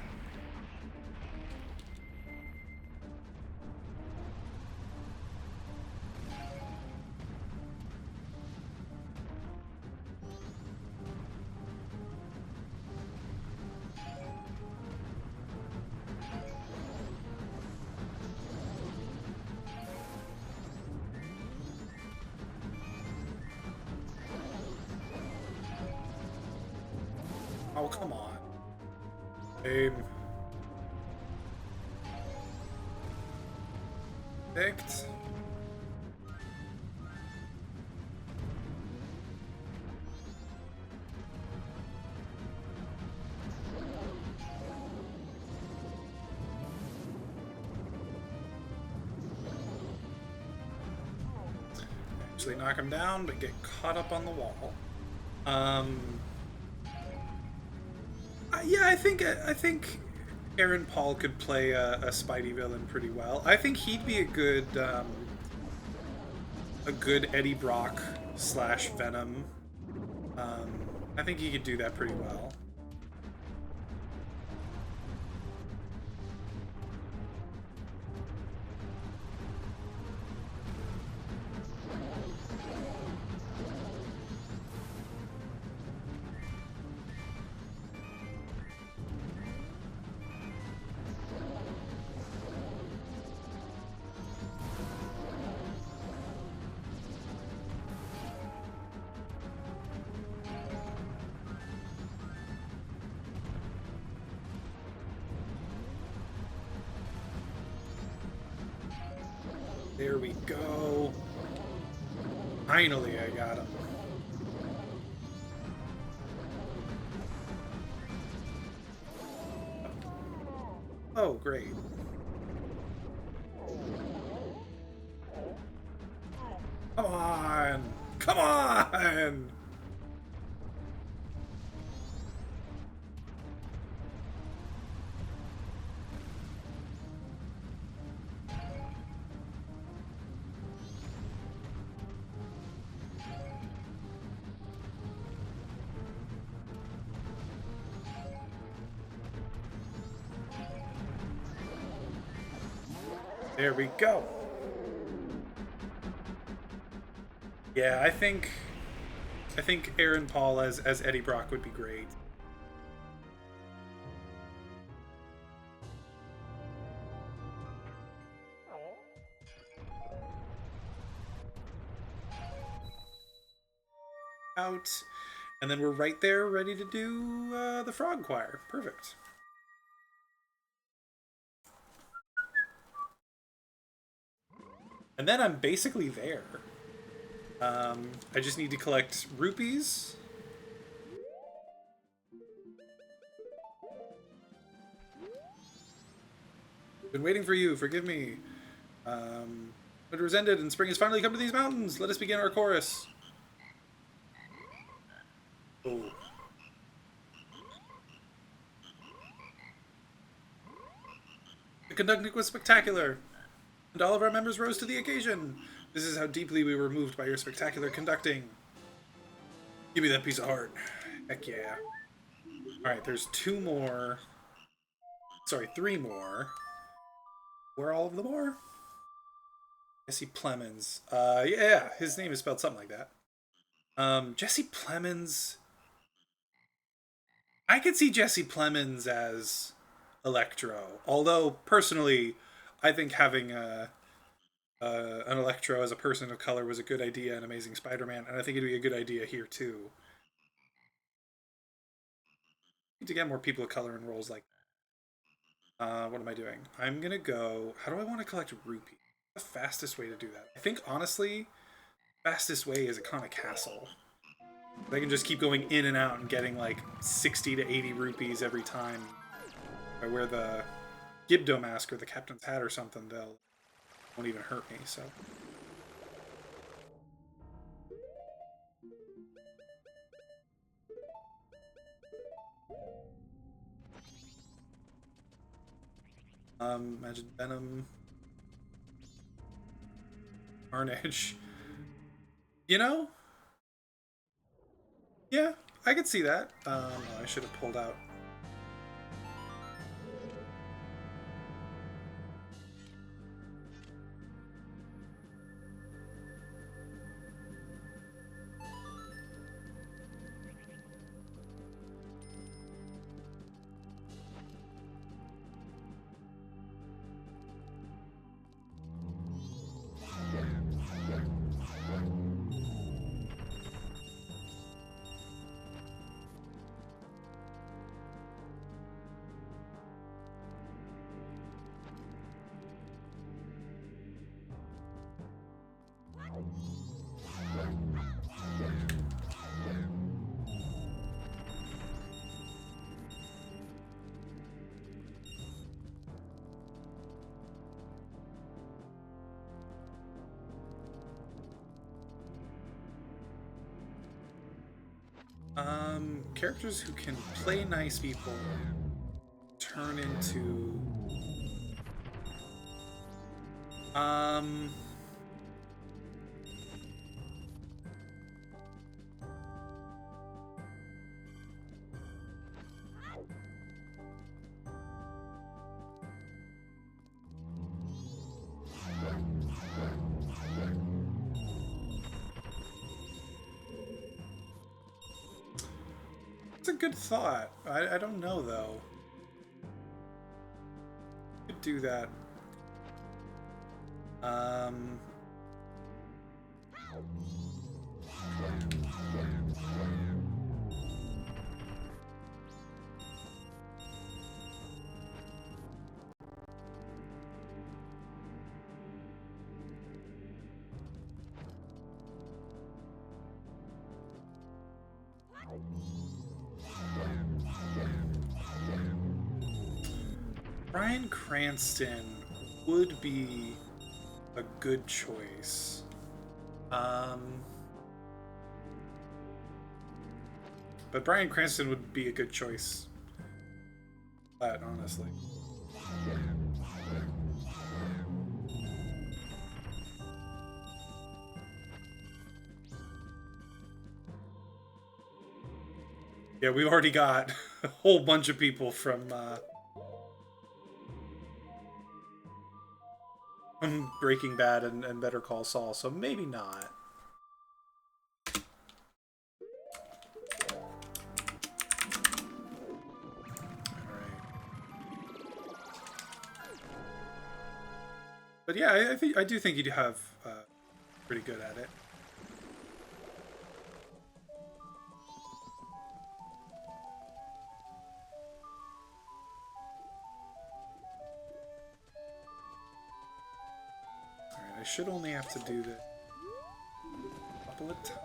S1: Oh, come on. Aim. Picked. Actually knock him down, but get caught up on the wall. Um, yeah, I think Aaron Paul could play a Spidey villain pretty well. I think he'd be a good Eddie Brock slash Venom. Um, I think he could do that pretty well. There we go. Finally, I got him. Oh, great. Come on! Come on! There we go. Yeah, I think Aaron Paul as Eddie Brock would be great. Out, and then we're right there, ready to do the Frog Choir. Perfect. And then I'm basically there. I just need to collect rupees. Been waiting for you. Forgive me. Winter has ended and spring has finally come to these mountains. Let us begin our chorus. Oh. The conducting was spectacular, and all of our members rose to the occasion. This is how deeply we were moved by your spectacular conducting. Give me that piece of heart. Heck yeah. Alright, there's two more. Sorry, three more. Where all of them are? Jesse Plemons. Yeah, his name is spelled something like that. Jesse Plemons. I could see Jesse Plemons as Electro. Although, personally, I think having a an Electro as a person of color was a good idea in Amazing Spider-Man, and I think it'd be a good idea here too. Need to get more people of color in roles like what am I doing? I'm gonna go. How do I want to collect rupee? The fastest way to do that. I think honestly, fastest way is a kind of castle. They can just keep going in and out and getting like 60 to 80 rupees every time. If I wear the Gibdo mask or the captain's hat or something, they'll won't even hurt me. So. Imagine Venom, Carnage. You know, yeah, I could see that. I should have pulled out. Characters who can play nice people turn into it's a good thought. I don't know though. Could do that. Bryan Cranston would be a good choice. But Bryan Cranston would be a good choice. But honestly. Yeah, we've already got a whole bunch of people from Breaking Bad and Better Call Saul, so maybe not. But yeah, I do think you'd have pretty good at it. All right, I should only have to do this a couple of times,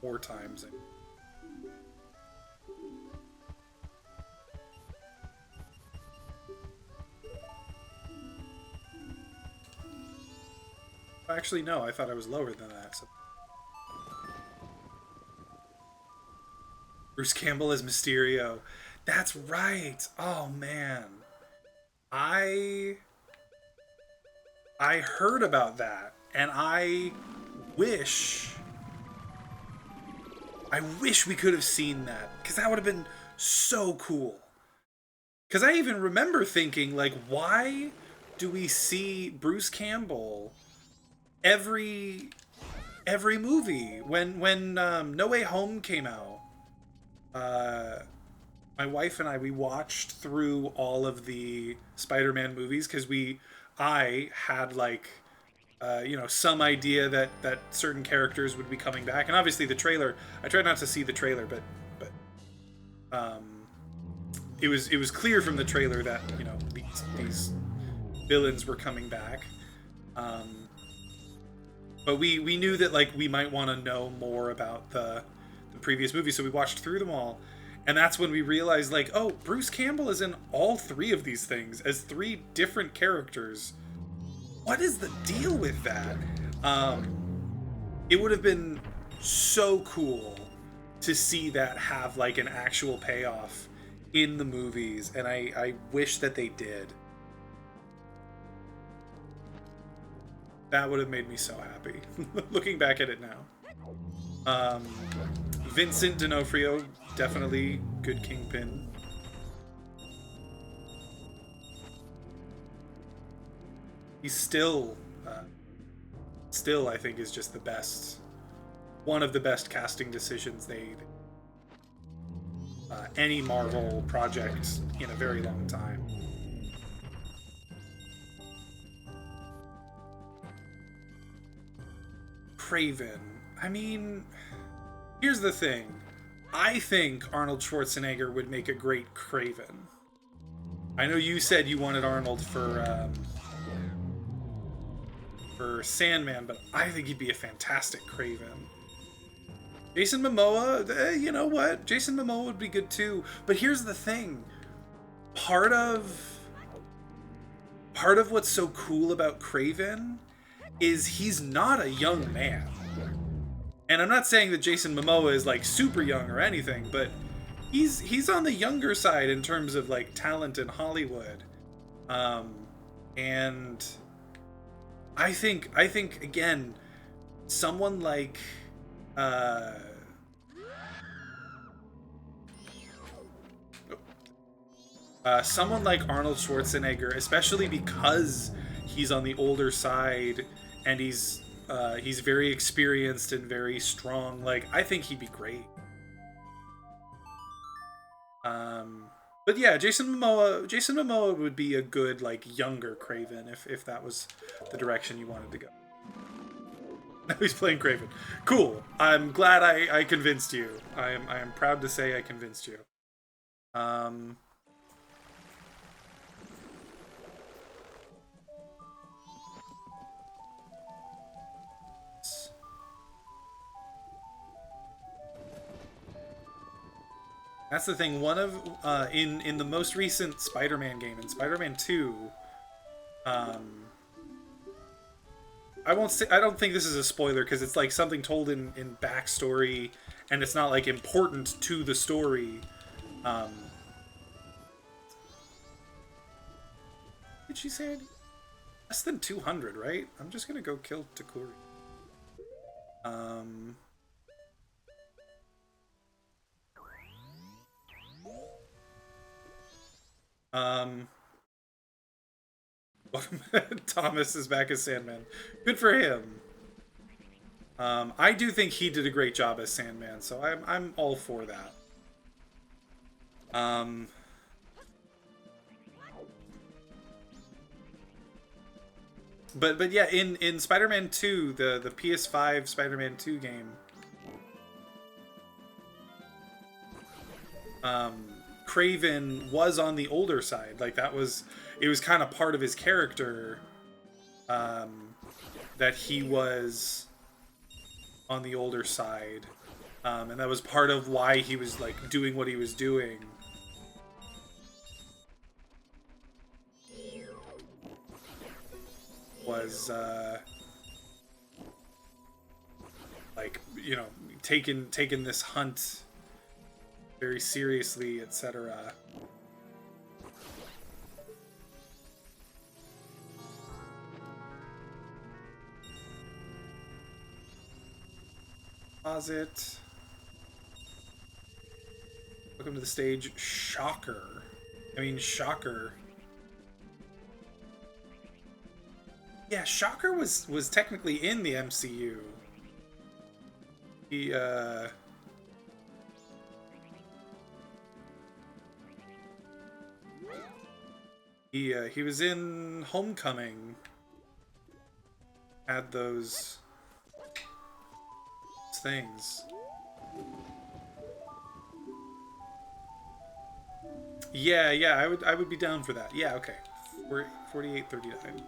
S1: 4 times. Actually, no, I thought I was lower than that. So. Bruce Campbell as Mysterio. That's right. Oh man. I heard about that and wish I wish we could have seen that cuz that would have been so cool. Cuz I even remember thinking like why do we see Bruce Campbell every movie when No Way Home came out? My wife and I we watched through all of the Spider-Man movies because I had like you know, some idea that certain characters would be coming back, and obviously the trailer. I tried not to see the trailer, but it was clear from the trailer that, you know, these villains were coming back. Um, but we knew that like we might want to know more about the previous movie, so we watched through them all, and that's when we realized like, oh, Bruce Campbell is in all three of these things as three different characters. What is the deal with that? It would have been so cool to see that have like an actual payoff in the movies, and I wish that they did. That would have made me so happy. Looking back at it now. Vincent D'Onofrio, definitely good Kingpin. He's still I think is just the best, one of the best casting decisions they any Marvel project in a very long time. Craven. I mean, here's the thing. I think Arnold Schwarzenegger would make a great Craven. I know you said you wanted Arnold for Sandman, but I think he'd be a fantastic Craven. Jason Momoa, you know what? Jason Momoa would be good too. But here's the thing. Part of what's so cool about Craven is he's not a young man. And I'm not saying that Jason Momoa is like super young or anything, but he's on the younger side in terms of like talent in Hollywood. And I think again, someone like someone like Arnold Schwarzenegger, especially because he's on the older side and he's very experienced and very strong. Like, I think he'd be great. But yeah, Jason Momoa would be a good like younger Craven if that was the direction you wanted to go. Now he's playing Craven. Cool. I'm glad I convinced you. I am proud to say I convinced you. Um, That's the thing. One of in the most recent Spider-Man game, in Spider-Man 2, I won't say, I don't think this is a spoiler because it's like something told in backstory, and it's not like important to the story. Um, did she say it? Less than 200, right? I'm just gonna go kill Takuri. Um, um, Thomas is back as Sandman. Good for him. I do think he did a great job as Sandman, so I'm all for that. Um, but yeah, in Spider-Man 2, the PS5 Spider-Man 2 game, Craven was on the older side. Like that was, it was kind of part of his character, that he was on the older side, and that was part of why he was like doing what he was doing. Was like, you know, taking this hunt very seriously, etc. Deposit. Welcome to the stage, Shocker. I mean, Shocker. Yeah, Shocker was technically in the MCU. He He was in Homecoming. Had those things. Yeah, yeah, I would be down for that. Yeah, okay. 4839.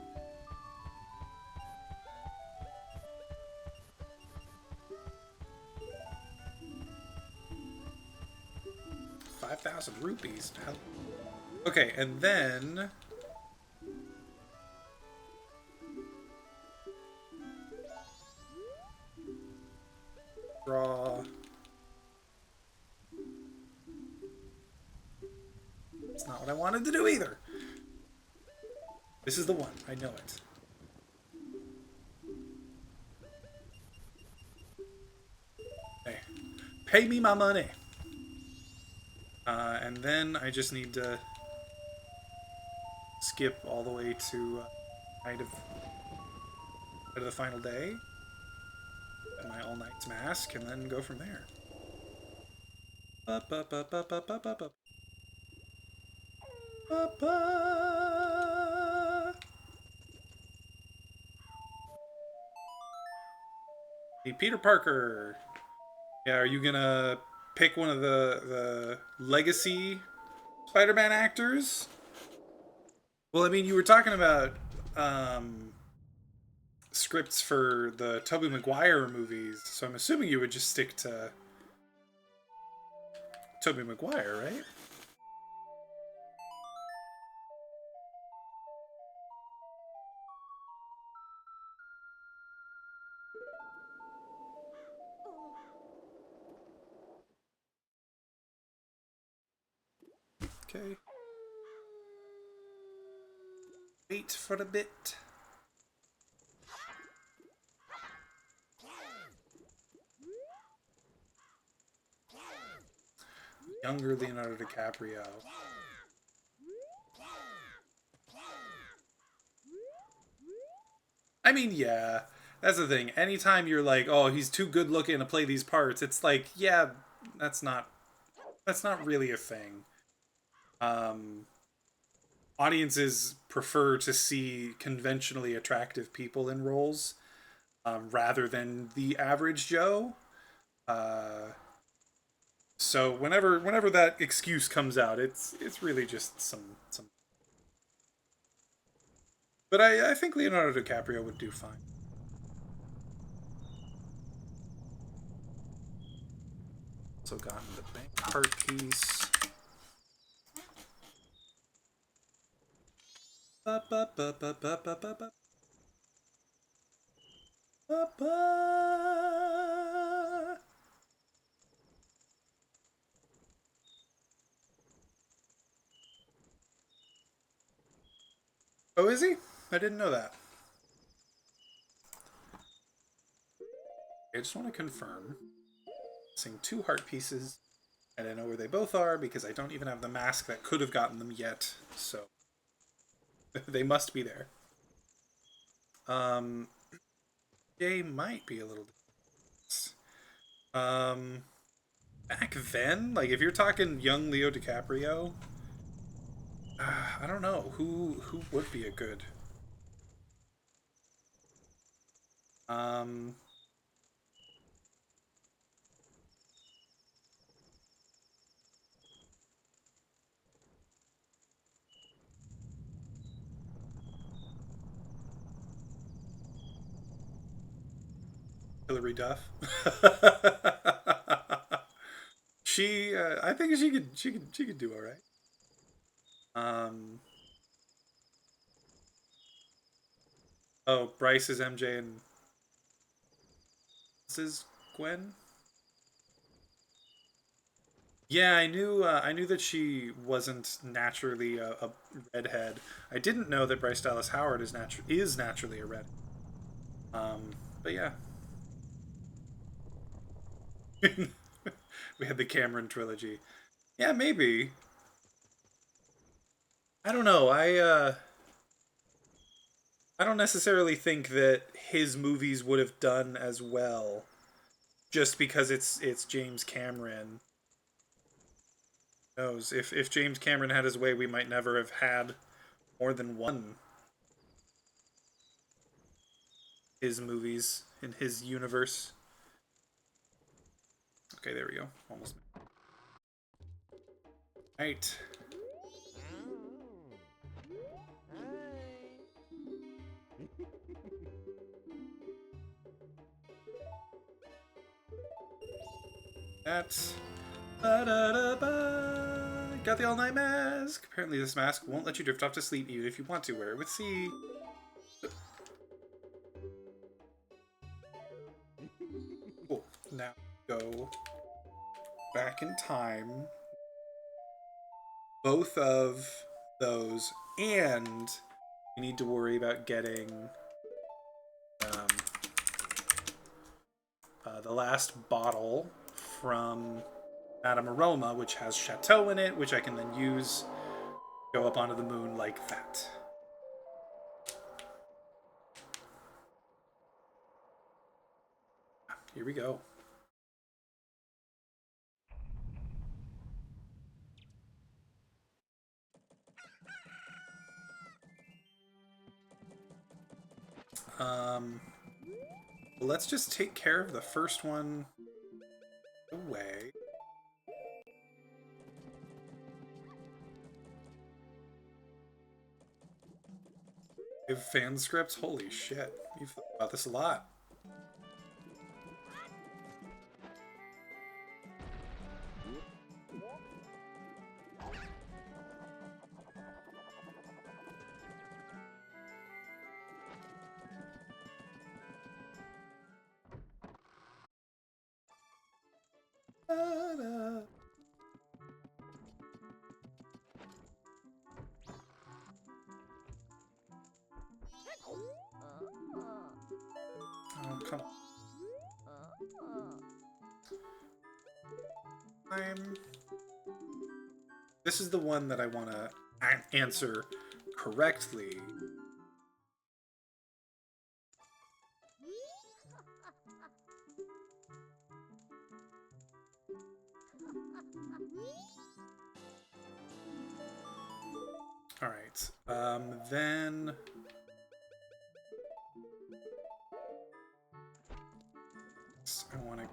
S1: 5,000 rupees. Okay, and then draw. It's not what I wanted to do either. This is the one. I know it. Hey, pay me my money. And then I just need to skip all the way to night of the final day, and my all night's mask, and then go from there. Hey, Peter Parker. Yeah, are you gonna pick one of the legacy Spider-Man actors? Well, I mean, you were talking about um, scripts for the Tobey Maguire movies, so I'm assuming you would just stick to Tobey Maguire, right? Okay. Wait for a bit. Younger Leonardo DiCaprio. I mean, yeah, that's the thing. Anytime you're like, oh, he's too good looking to play these parts, it's like, yeah, that's not that's not really a thing. Um, Audiences prefer to see conventionally attractive people in roles rather than the average Joe. Uh, so whenever that excuse comes out, it's really just some. But I think Leonardo DiCaprio would do fine. Also gotten the bank heart piece. Ba, ba, ba, ba, ba, ba, ba, ba. Ba, ba. Oh, is he? I didn't know that. I just want to confirm. Missing two heart pieces. I don't know where they both are because I don't even have the mask that could have gotten them yet. So they must be there. Um, they might be a little. Um, Back then, like if you're talking young Leo DiCaprio, I don't know who would be a good. Um, Hilary Duff. I think she could do all right. Um, oh, Bryce is MJ and this is Gwen. Yeah, I knew that she wasn't naturally a redhead. I didn't know that Bryce Dallas Howard is naturally a red. But yeah, we had the Cameron trilogy. Yeah, maybe. I don't know. I don't necessarily think that his movies would have done as well just because it's James Cameron. Who knows if James Cameron had his way, we might never have had more than one his movies in his universe. Okay, there we go. Almost. Right. That's ba-da-da-ba. Got the all-night mask. Apparently this mask won't let you drift off to sleep even if you want to wear it with C. Cool. Now go back in time. Both of those, and we need to worry about getting the last bottle from Madame Aroma, which has Chateau in it, which I can then use to go up onto the moon like that. Here we go. Let's just take care of the first one away. We have fan scripts? Holy shit. You've thought about this a lot. Oh, come on. This is the one that I want to answer correctly. All right. Then I want to.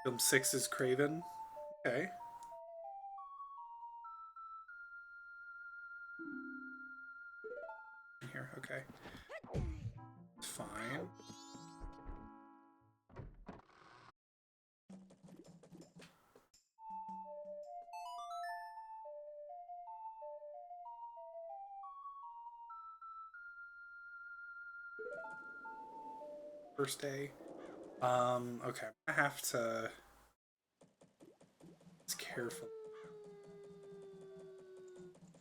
S1: Film 6 is Craven. Okay. Here, okay. Fine. First day. Okay. I have to. It's careful.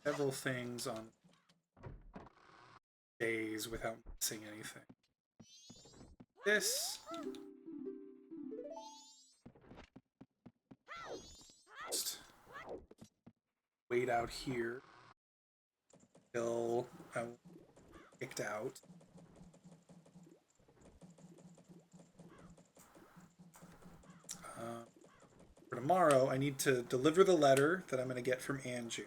S1: Several things on days without missing anything. This. Just wait out here till I'm kicked out. For tomorrow, I need to deliver the letter that I'm going to get from Anju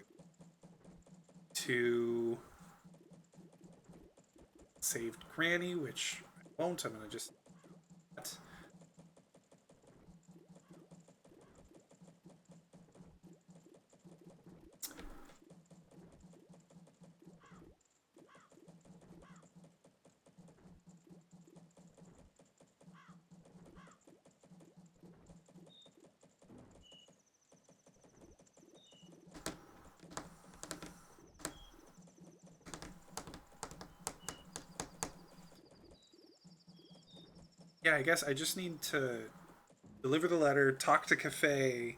S1: to saved Granny, which I won't. I'm going to just. Yeah, I guess I just need to deliver the letter, talk to Cafe,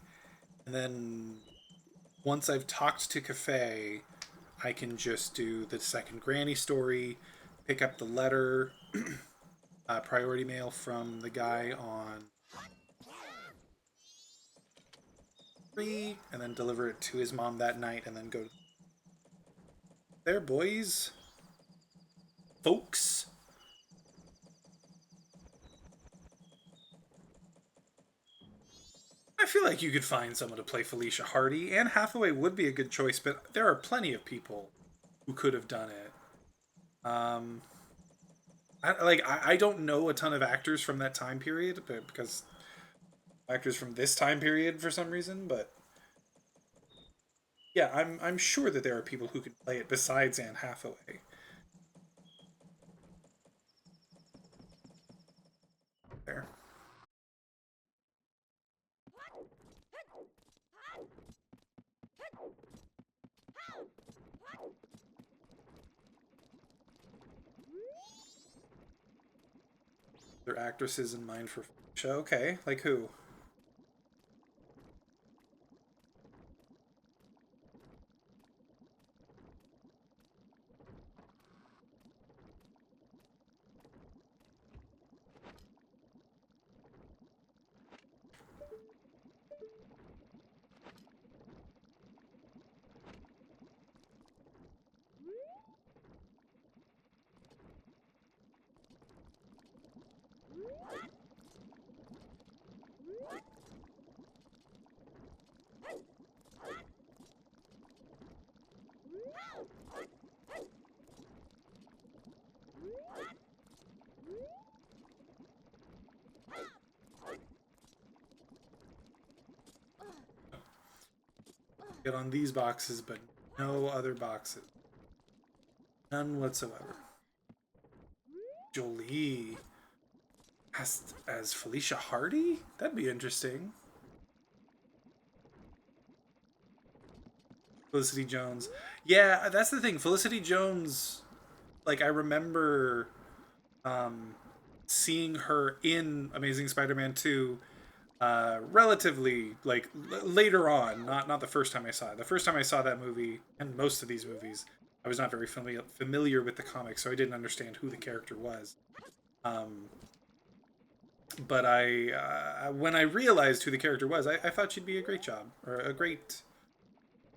S1: and then once I've talked to Cafe, I can just do the second Granny story, pick up the letter, priority mail from the guy on 3, and then deliver it to his mom that night, and then go there, boys. Folks. I feel like you could find someone to play Felicia Hardy. Anne Hathaway would be a good choice, but there are plenty of people who could have done it. Um, I don't know a ton of actors from that time period, but because actors from this time period for some reason, but yeah, I'm sure that there are people who could play it besides Anne Hathaway. There. There are actresses in mind for show. Okay, like who? Get on these boxes, but no other boxes. None whatsoever. Jolie as Felicia Hardy? That'd be interesting. Felicity Jones. Yeah, that's the thing. Felicity Jones, like I remember um seeing her in Amazing Spider-Man 2 relatively like later on, not the first time I saw it. The first time I saw that movie and most of these movies, I was not very familiar with the comics, so I didn't understand who the character was. Um, but when I realized who the character was, I thought she'd be a great job or a great.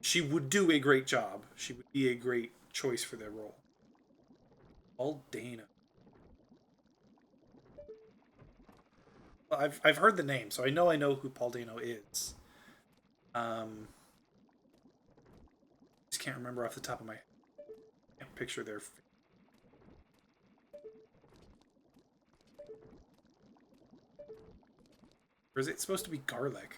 S1: She would do a great job. She would be a great choice for their role. Paul Dano. Well, I've heard the name, so I know who Paul Dano is. Um, just can't remember off the top of my head. Can't picture their. Or is it supposed to be garlic?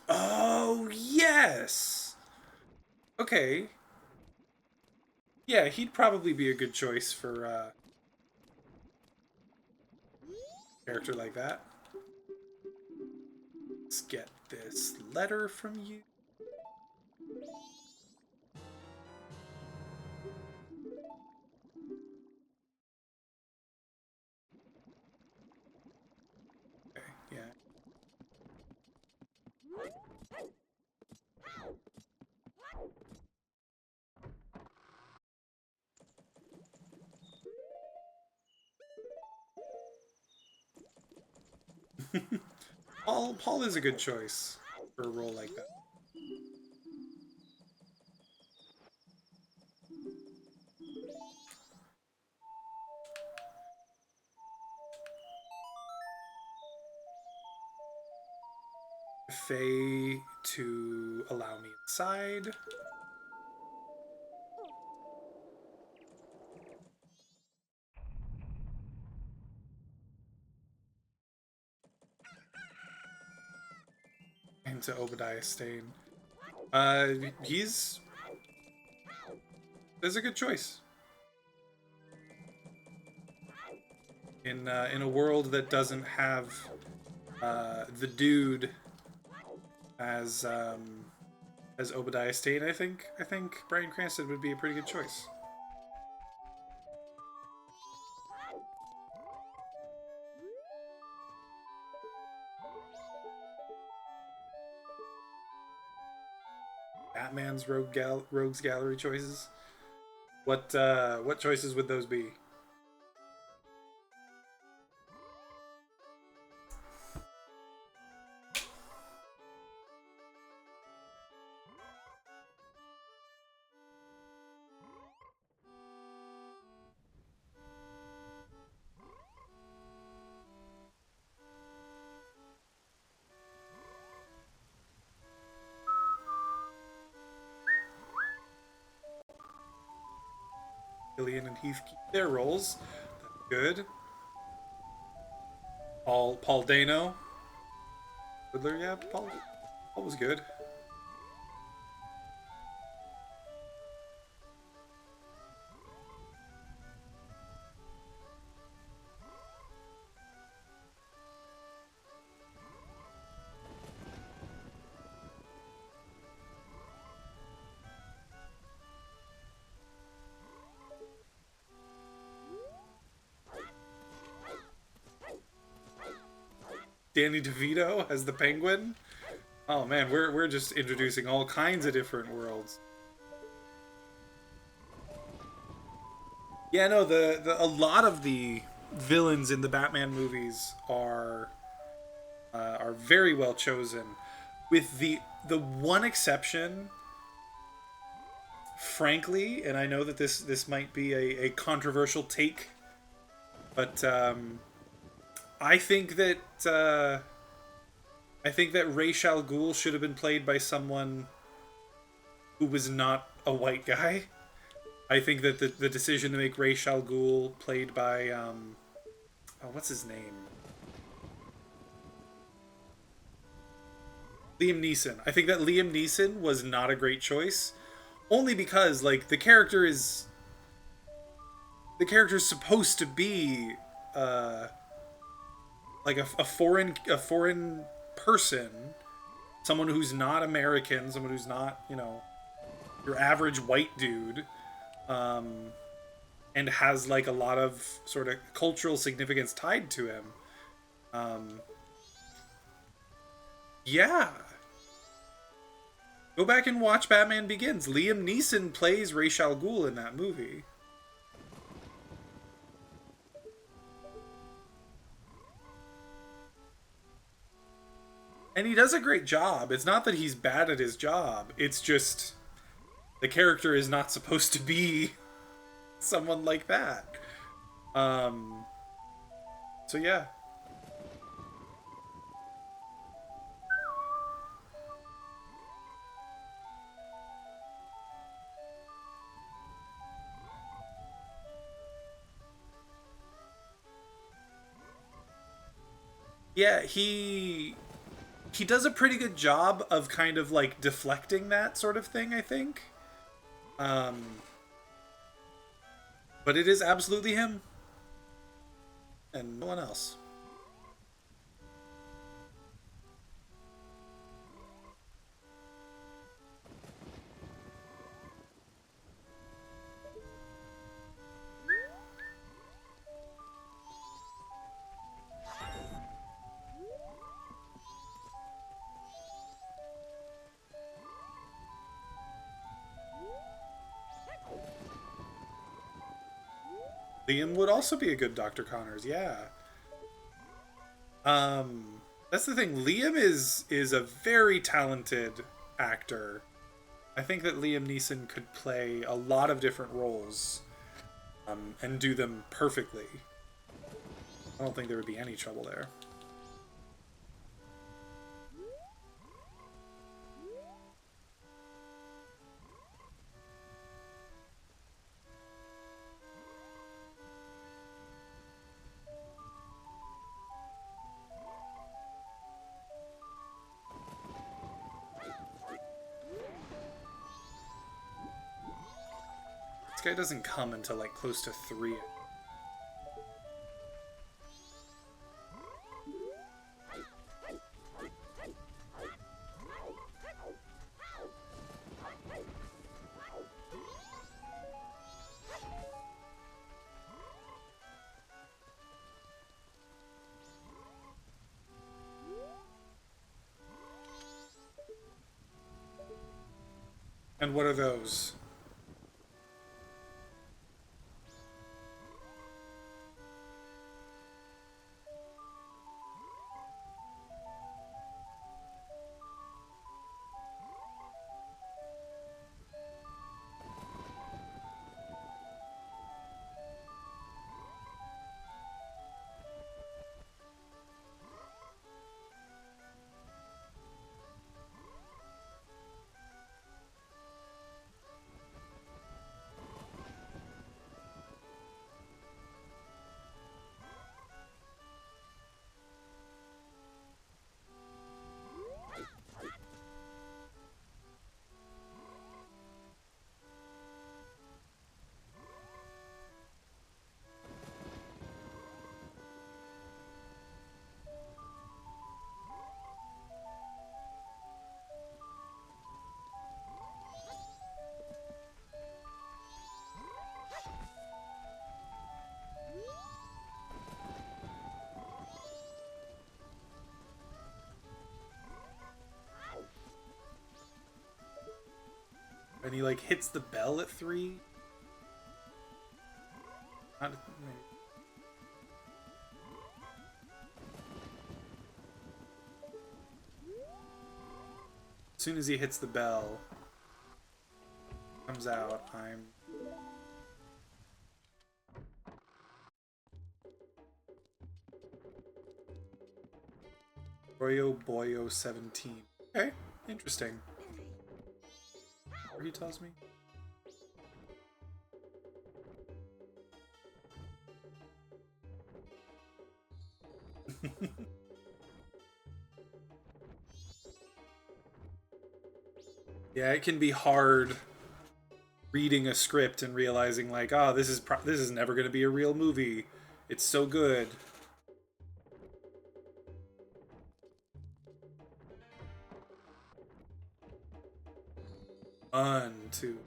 S1: Oh yes. Okay. Yeah, he'd probably be a good choice for a character like that. Let's get this letter from you. Okay, yeah. Paul is a good choice for a role like that. Faye to allow me inside. And to Obadiah Stane. Uh, he's is a good choice in a world that doesn't have the dude as Obadiah Stane. I think Bryan Cranston would be a pretty good choice. Batman's Rogues Gallery choices. What choices would those be? Killian and Heath keep their roles. That's good. Paul Dano. Riddler, yeah, Paul was good. Danny DeVito as the Penguin. Oh man, we're just introducing all kinds of different worlds. Yeah, no, the a lot of the villains in the Batman movies are very well chosen, with the one exception, frankly, and I know that this might be a controversial take, but I think that I think that Ra's al Ghul should have been played by someone who was not a white guy. I think that the decision to make Ra's al Ghul played by oh, what's his name? Liam Neeson. I think that Liam Neeson was not a great choice, only because like the character's supposed to be uh, like a foreign person, someone who's not American, someone who's not, you know, your average white dude, and has like a lot of sort of cultural significance tied to him. Um, yeah, go back and watch Batman Begins. Liam Neeson plays Ra's al Ghul in that movie. And he does a great job. It's not that he's bad at his job. It's just the character is not supposed to be someone like that. Um, so yeah. Yeah, he does a pretty good job of kind of like deflecting that sort of thing, I think. Um, but it is absolutely him and no one else. Liam would also be a good Dr. Connors, yeah. That's the thing. Liam is a very talented actor. I think that Liam Neeson could play a lot of different roles, and do them perfectly. I don't think there would be any trouble there. This guy doesn't come until like close to 3. And what are those? and he like hits the bell at 3. Not, as soon as he hits the bell, comes out, I'm... Boyo Boyo 17. Okay, interesting. Or he tells me. Yeah, it can be hard reading a script and realizing like, oh, this is never going to be a real movie. It's so good. To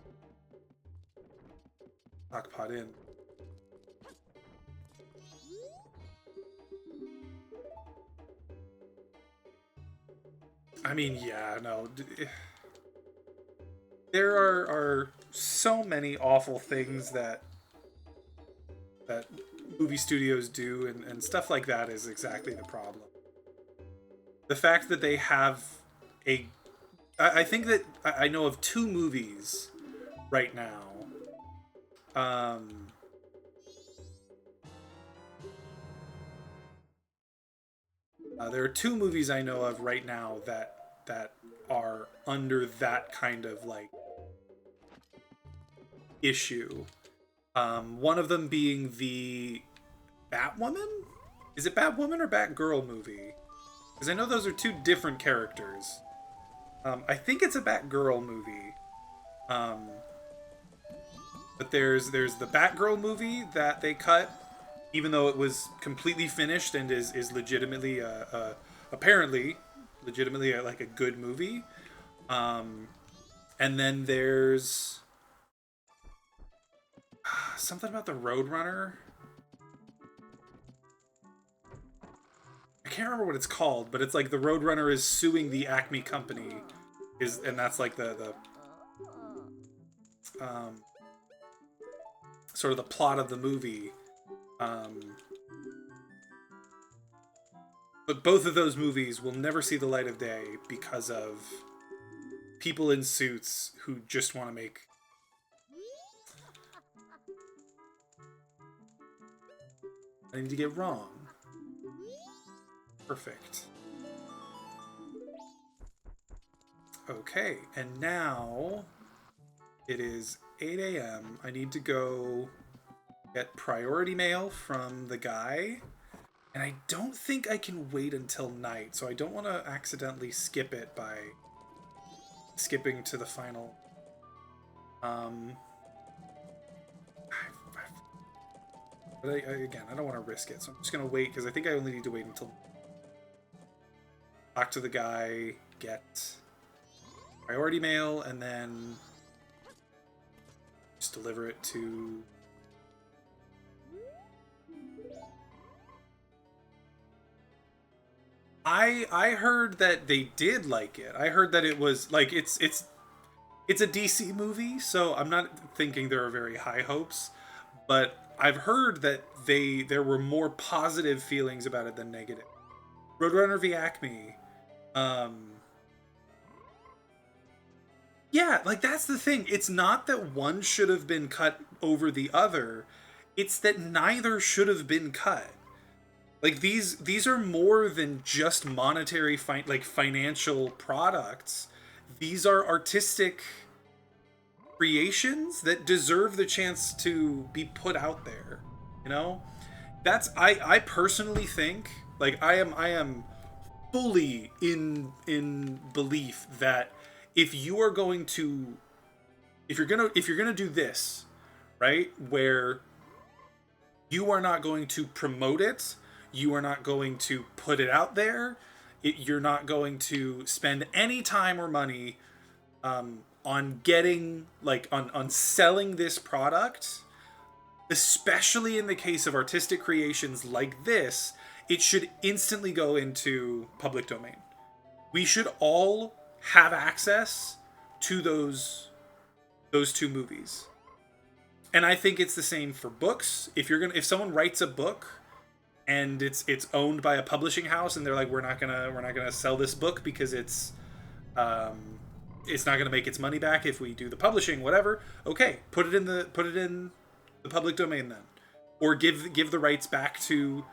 S1: knockpot in. I mean, yeah, no. There are so many awful things that movie studios do, and stuff like that is exactly the problem. The fact that they have a... I think that I know of 2 movies right now. There are 2 movies I know of right now that are under that kind of like issue. One of them being the Batwoman? Is it Batwoman or Batgirl movie? Because I know those are 2 different characters. I think it's a Batgirl movie. But there's the Batgirl movie that they cut, even though it was completely finished and is legitimately apparently legitimately like a good movie. And then there's something about the Roadrunner. I can't remember what it's called, but it's like the Roadrunner is suing the Acme company, and that's like the sort of the plot of the movie. But both of those movies will never see the light of day because of people in suits who just want to make... I need to get wrong. Perfect. Okay, and now it is 8 a.m. I need to go get priority mail from the guy. And I don't think I can wait until night, so I don't want to accidentally skip it by skipping to the final. But again, I don't want to risk it, so I'm just going to wait, because I think I only need to wait until... Talk to the guy, get priority mail, and then just deliver it to... I heard that they did like it. I heard that it was like it's a DC movie, so I'm not thinking there are very high hopes, but I've heard that there were more positive feelings about it than negative. Roadrunner v Acme. Yeah, like that's the thing. It's not that one should have been cut over the other. It's that neither should have been cut. Like these are more than just monetary financial products. These are artistic creations that deserve the chance to be put out there. You know? That's I personally think, like I am fully in belief that if you're gonna do this, right, where you are not going to promote it, you are not going to put it out there, you're not going to spend any time or money on getting, like, on selling this product, especially in the case of artistic creations like this, it should instantly go into public domain. We should all have access to those those two movies. And I think it's the same for books. If someone writes a book and it's owned by a publishing house and they're like, we're not gonna sell this book because um, it's not gonna make its money back if we do the publishing, whatever. Okay, put it in the public domain then, or give the rights back to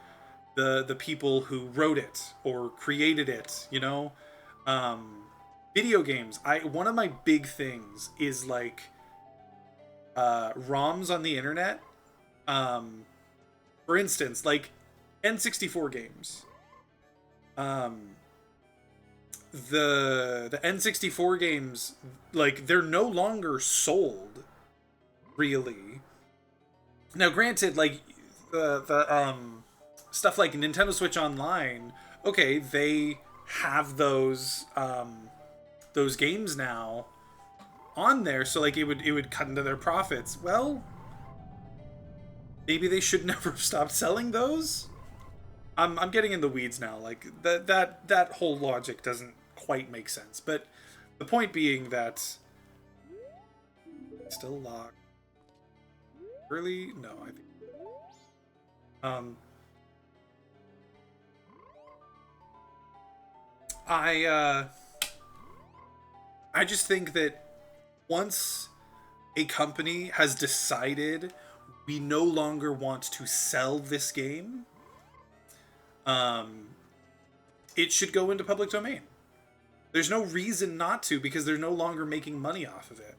S1: the people who wrote it or created it. You know, video games. One of my big things is like ROMs on the internet. For instance, like N64 games. The N64 games, like, they're no longer sold, really. Now, granted, like the stuff like Nintendo Switch Online, okay, they have those games now on there, so like it would cut into their profits. Well, maybe they should never have stopped selling those. I'm getting in the weeds now. Like that whole logic doesn't quite make sense. But the point being that still locked. Really? No, I think. Um, I I just think that once a company has decided we no longer want to sell this game, um, it should go into public domain. There's no reason not to because they're no longer making money off of it.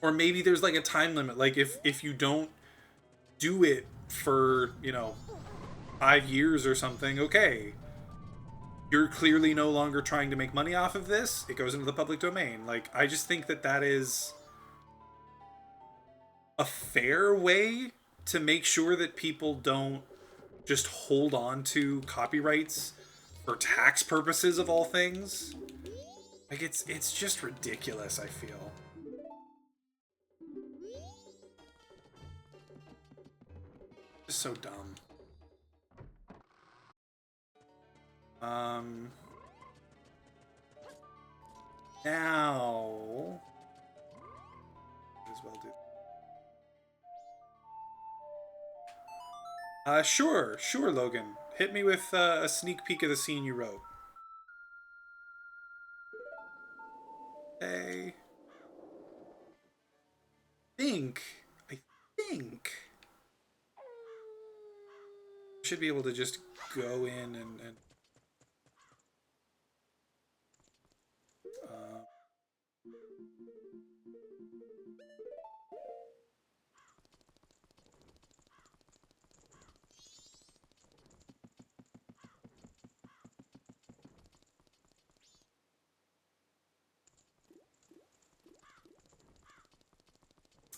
S1: Or maybe there's like a time limit. Like if you don't do it for 5 years or something, okay, you're clearly no longer trying to make money off of this. It goes into the public domain. Like, I just think that is a fair way to make sure that people don't just hold on to copyrights for tax purposes of all things. Like, it's just ridiculous, I feel. Just so dumb. Now might as well do. Sure, Logan. Hit me with a sneak peek of the scene you wrote. Hey. I think should be able to just go in and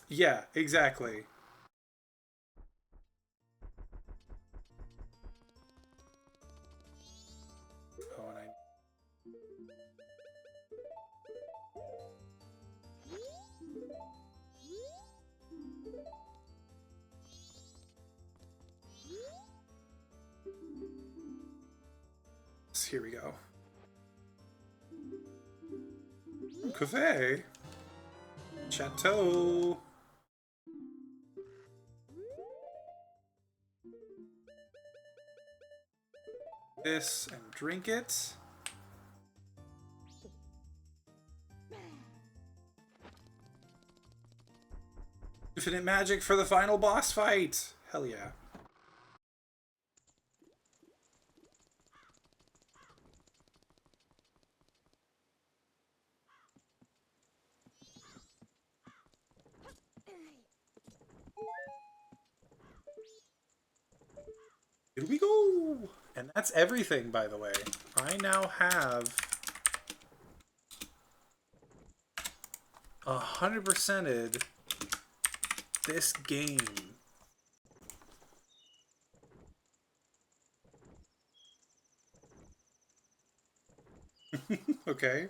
S1: yeah, exactly. Oh, and I here we go. Cafe. Chateau. This and drink it. Infinite magic for the final boss fight. Hell yeah. Here we go! And that's everything, by the way. I now have 100%ed this game. Okay.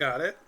S1: Got it.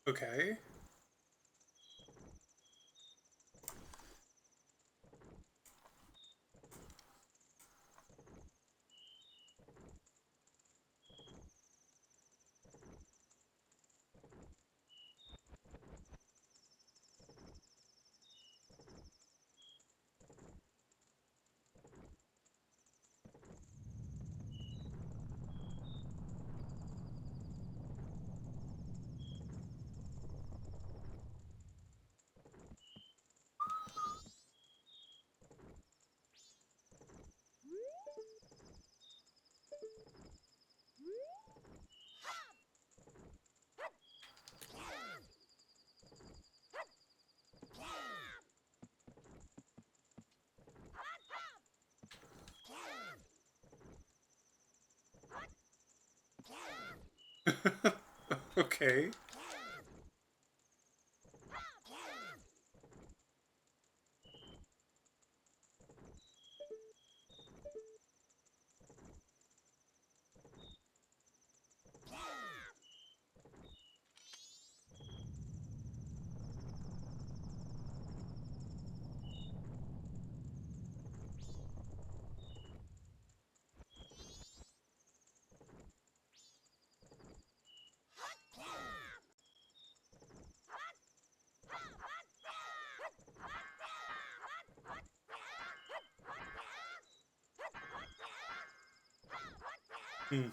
S1: Okay. Okay. Hmm.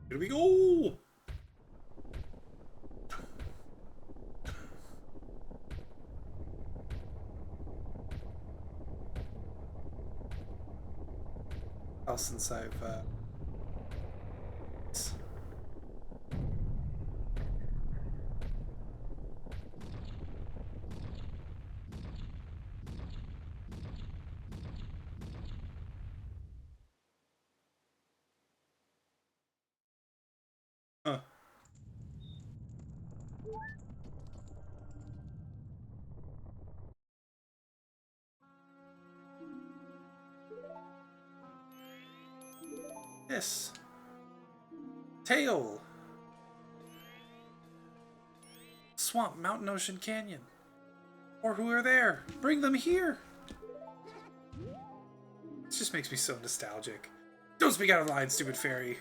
S1: Here we go. Since I've huh. Yes. Tail. Swamp, mountain, ocean, canyon. Or who are there? Bring them here. This just makes me so nostalgic. Don't speak out of line, stupid fairy.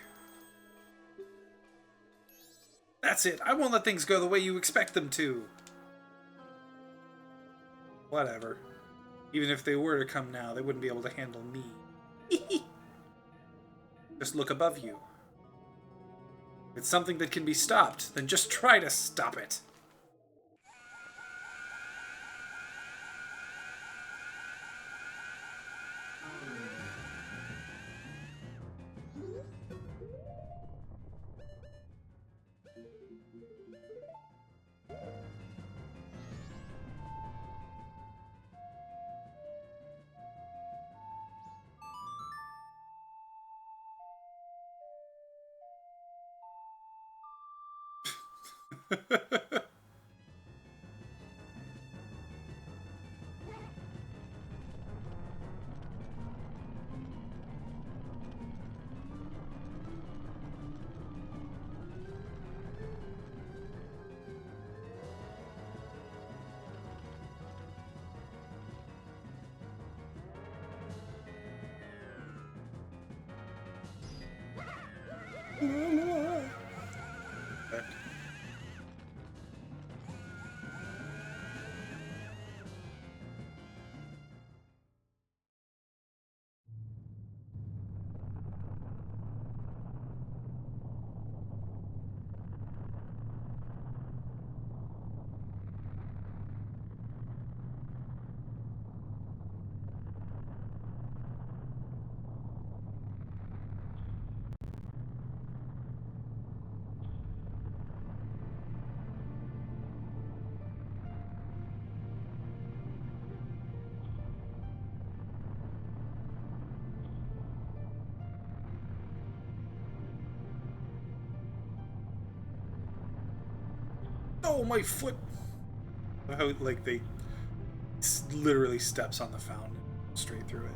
S1: That's it. I won't let things go the way you expect them to. Whatever. Even if they were to come now, they wouldn't be able to handle me. Just look above you. If it's something that can be stopped, then just try to stop it. Oh, my foot! How, like, they literally steps on the fountain straight through it.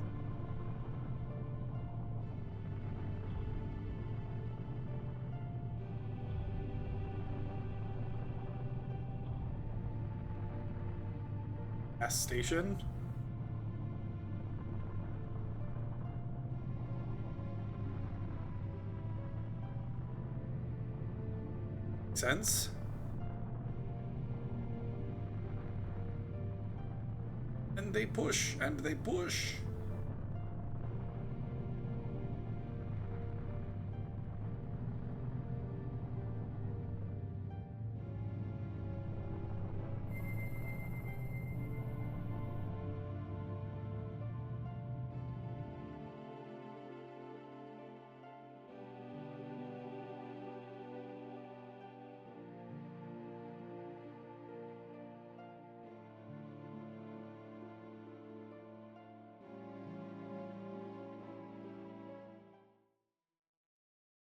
S1: Gas station? Sense? And they push, and they push.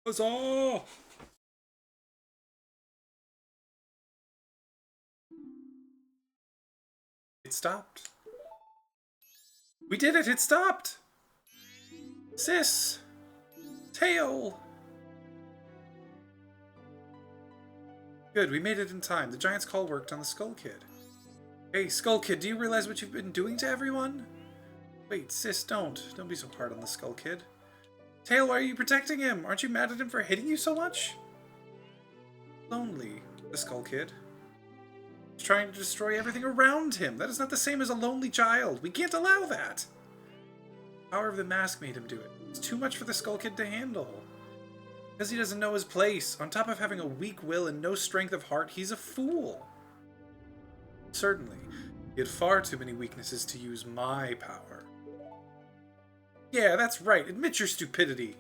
S1: Huzzah! It stopped. We did it! It stopped! Sis! Tail! Good, we made it in time. The Giant's call worked on the Skull Kid. Hey, Skull Kid, do you realize what you've been doing to everyone? Wait, sis, don't. Don't be so hard on the Skull Kid. Tail, why are you protecting him? Aren't you mad at him for hitting you so much? Lonely, the Skull Kid. He's trying to destroy everything around him. That is not the same as a lonely child. We can't allow that. The power of the mask made him do it. It's too much for the Skull Kid to handle. Because he doesn't know his place. On top of having a weak will and no strength of heart, he's a fool. Certainly, he had far too many weaknesses to use my power. Yeah, that's right. Admit your stupidity.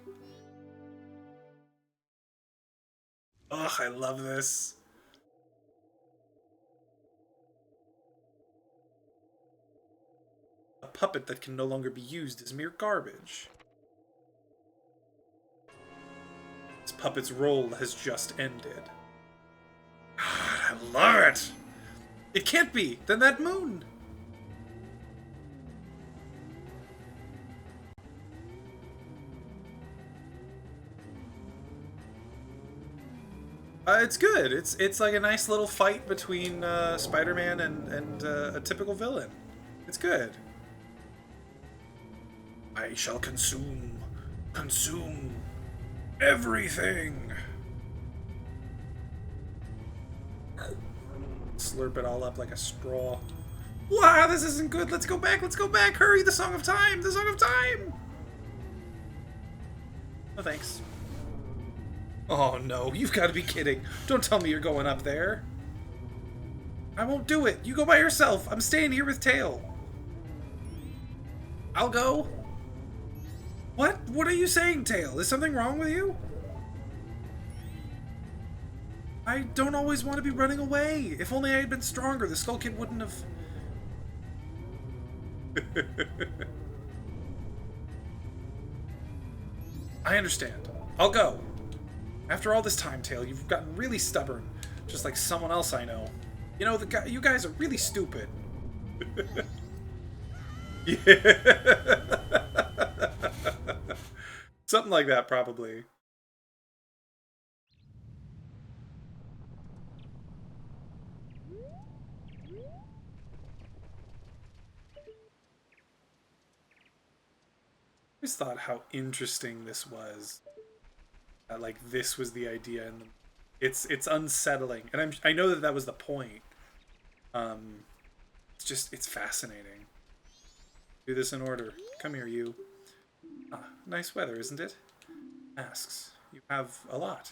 S1: Ugh, I love this. A puppet that can no longer be used is mere garbage. This puppet's role has just ended. God, I love it! It can't be! Then that moon! It's good. It's like a nice little fight between Spider-Man and a typical villain. It's good. I shall consume everything. Slurp it all up like a straw. Wow, this isn't good. Let's go back. Let's go back. Hurry, the Song of Time. The Song of Time. No thanks. Oh no, you've got to be kidding. Don't tell me you're going up there. I won't do it. You go by yourself. I'm staying here with Tail. I'll go. What? What are you saying, Tail? Is something wrong with you? I don't always want to be running away. If only I had been stronger, the Skull Kid wouldn't have... I understand. I'll go. After all this time, Tail, you've gotten really stubborn, just like someone else I know. You know, you guys are really stupid. Yeah. Something like that, probably. I just thought how interesting this was. like this was the idea, and it's unsettling, and I know that that was the point. It's fascinating. Do this in order. Come here, you. Ah, nice weather, isn't it? Masks. You have a lot.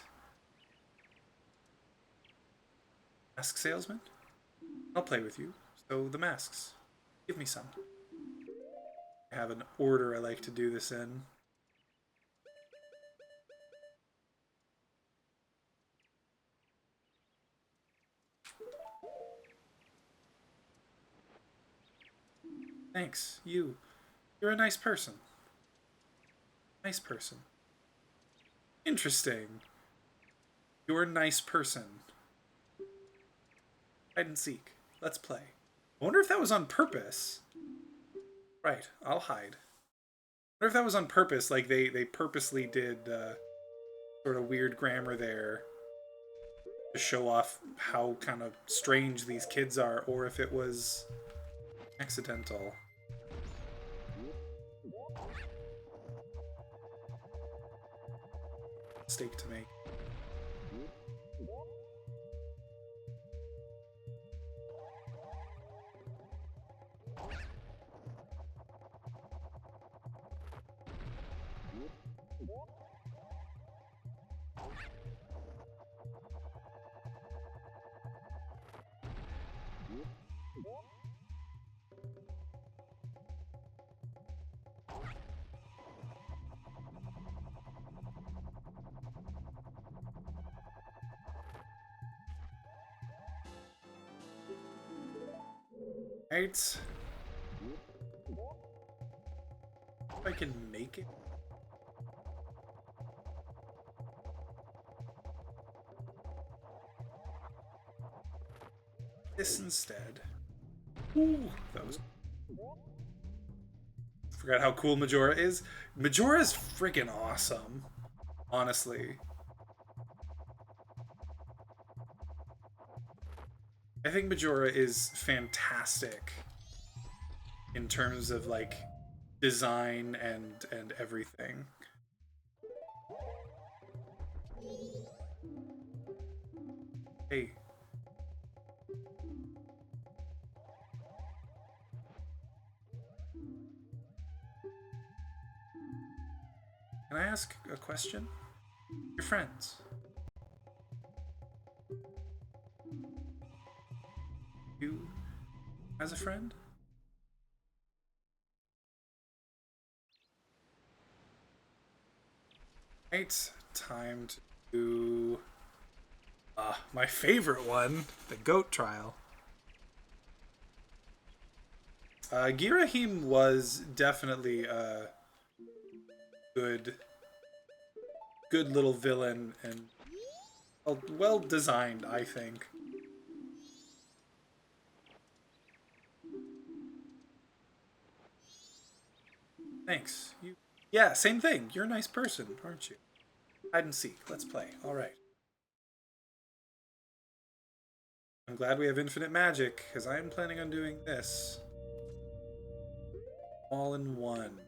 S1: Mask salesman? I'll play with you. So the masks. Give me some. I have an order I like to do this in. Thanks. You're a nice person. Nice person. Interesting. You're a nice person. Hide and seek. Let's play. I wonder if that was on purpose. Right, I'll hide. I wonder if that was on purpose, like they purposely did sort of weird grammar there to show off how kind of strange these kids are, or if it was accidental. Mistake to make. Right. If I can make it. This instead. Ooh, that was. Forgot how cool Majora is. Majora is freaking awesome, honestly. I think Majora is fantastic in terms of like design and everything. Hey. Can I ask a question? Your friends. You as a friend? Right, time to do my favorite one, the goat trial. Girahim was definitely a good little villain and well designed, I think. Thanks. Yeah, same thing. You're a nice person, aren't you? Hide and seek. Let's play. All right. I'm glad we have infinite magic, because I am planning on doing this. All in one.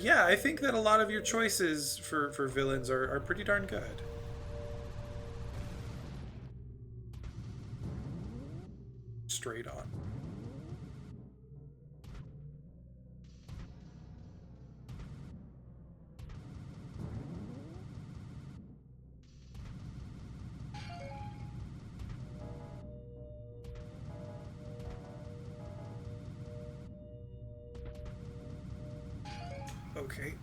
S1: Yeah, I think that a lot of your choices for villains are pretty darn good. Straight on. Okay.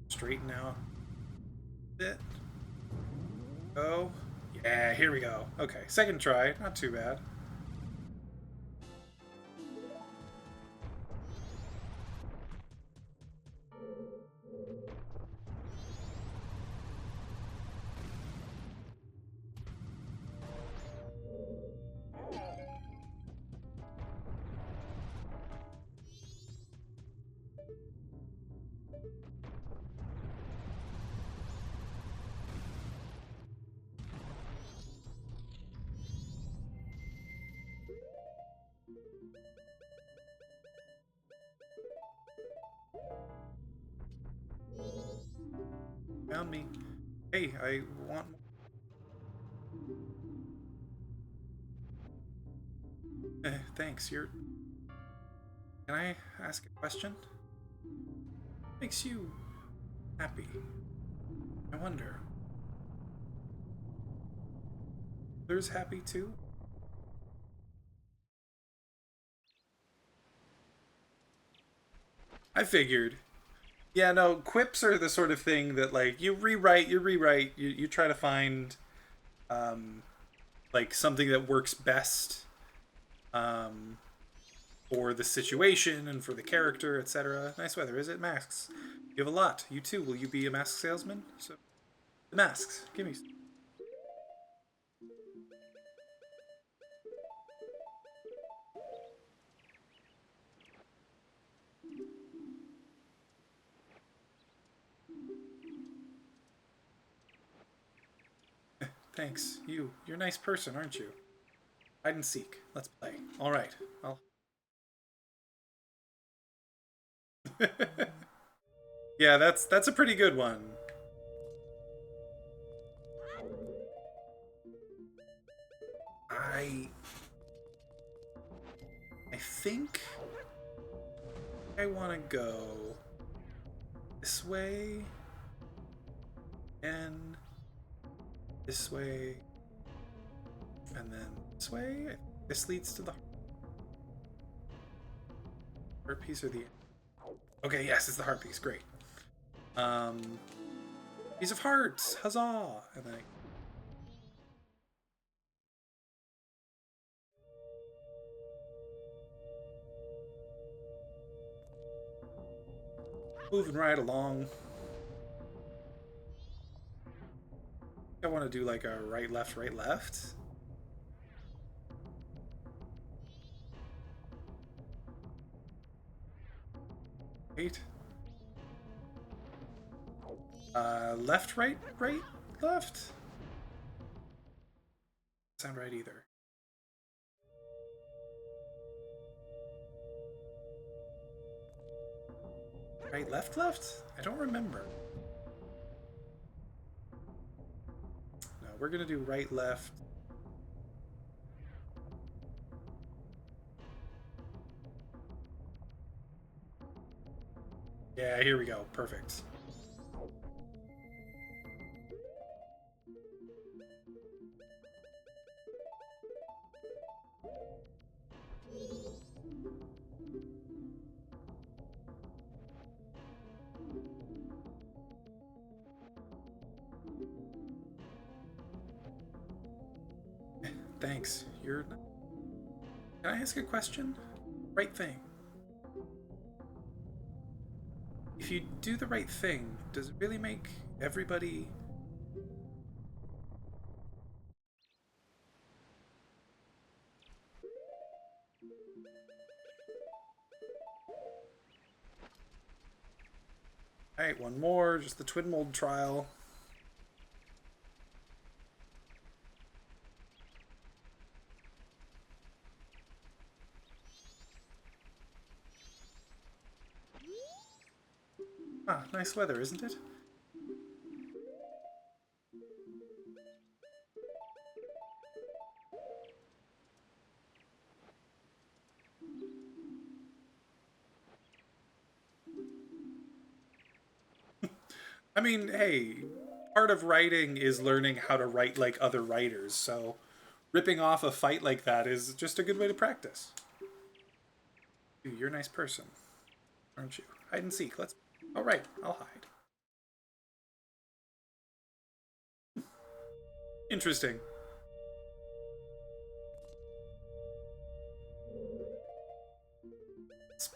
S1: Straighten out a bit. Oh, Yeah, here we go. Okay, second try. Not too bad. Found me. Hey, I want... thanks, you're... Can I ask a question? What makes you happy? I wonder. Others happy too? I figured. Yeah, no, quips are the sort of thing that, like, you try to find, um, like, something that works best, um, for the situation and for the character, etc. Nice weather, is it? Masks. You have a lot. You too. Will you be a mask salesman? So, the masks. Give me. Thanks. You're a nice person, aren't you? Hide and seek. Let's play. All right. I'll... yeah, that's a pretty good one. I I think I want to go this way and this way and then this way. This leads to the heart piece or the... Okay, yes, it's the heart piece. Great. Piece of hearts. Huzzah! And then moving right along. I want to do like a right, left, right, left. Wait. Left, right, right, left? Sound right either. Right, left, left? I don't remember. No, we're gonna do right, left. Yeah, here we go. Perfect. Thanks. You're... Can I ask a question? Right thing. If you do the right thing, does it really make everybody... Alright, one more. Just the twin mold trial. Ah, nice weather, isn't it? I mean, hey, part of writing is learning how to write like other writers, so ripping off a fight like that is just a good way to practice. Dude, you're a nice person, aren't you? Hide and seek. Let's... All right, I'll hide. Interesting.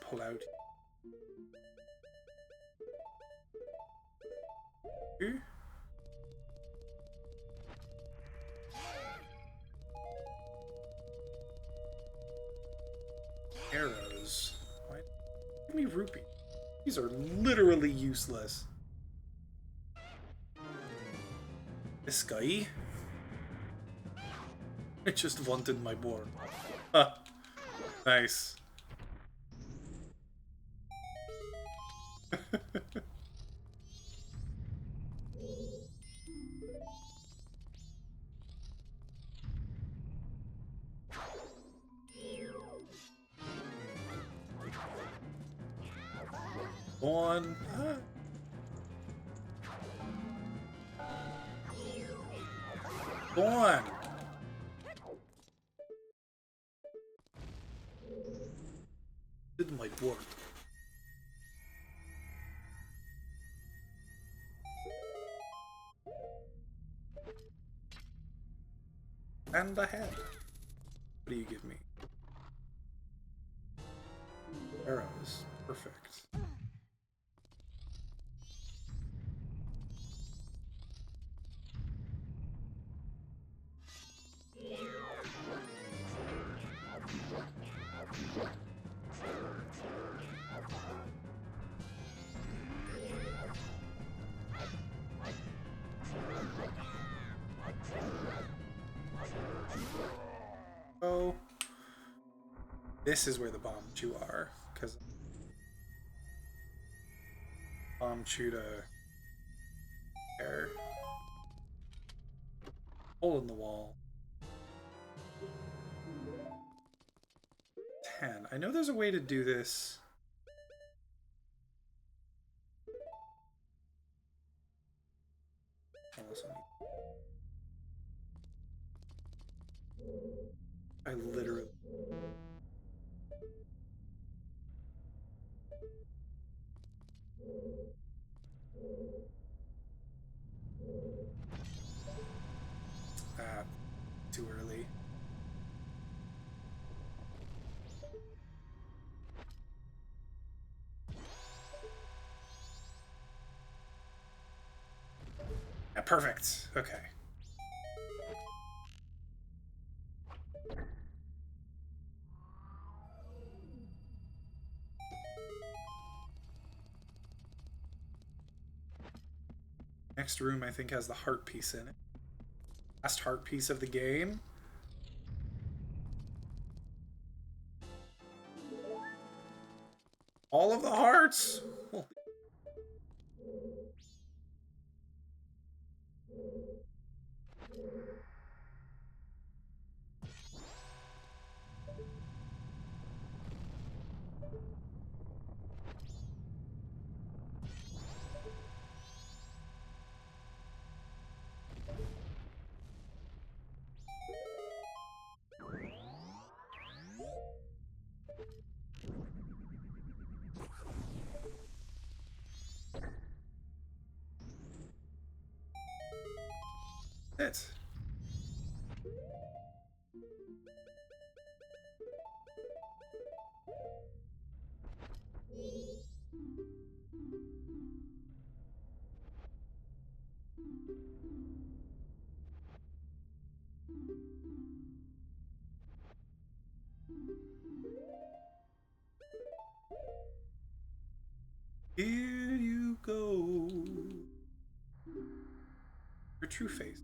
S1: pull out here. Arrows. Why? Give me rupee. These are literally useless. This guy? I just wanted my board. Huh. Nice. Go on. Go on. Did my board. And a head. What do you give me? Arrows. Perfect. Oh. This is where the bomb chew are, because bomb chew to air. Hole in the wall. 10. I know there's a way to do this. I literally... too early. Yeah, perfect. Okay. Next room, I think, has the heart piece in it. Last heart piece of the game. All of the hearts! Holy. It. Here you go. Your true face.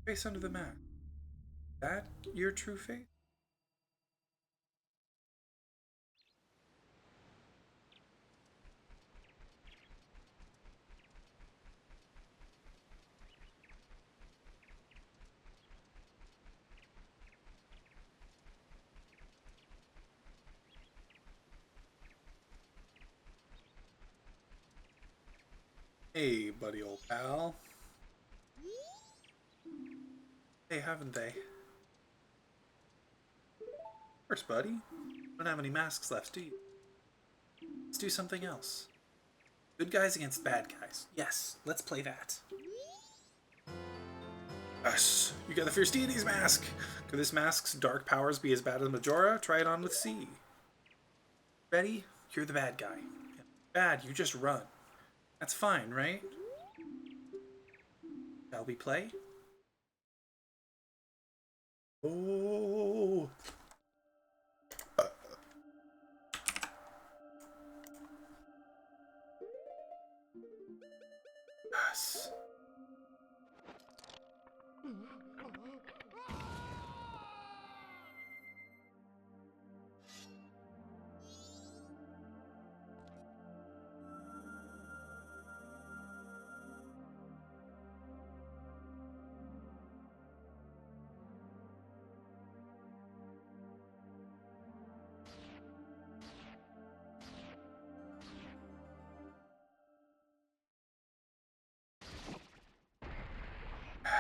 S1: Face under the mat. That your true face? Hey, buddy old pal. Hey, haven't they? Of course, buddy. Don't have any masks left, do you? Let's do something else. Good guys against bad guys. Yes, let's play that. Yes, you got the Fierce Deity's mask. Could this mask's dark powers be as bad as Majora? Try it on with C. Ready? You're the bad guy. Bad, you just run. That's fine, right? Shall we play? Oh. Yes.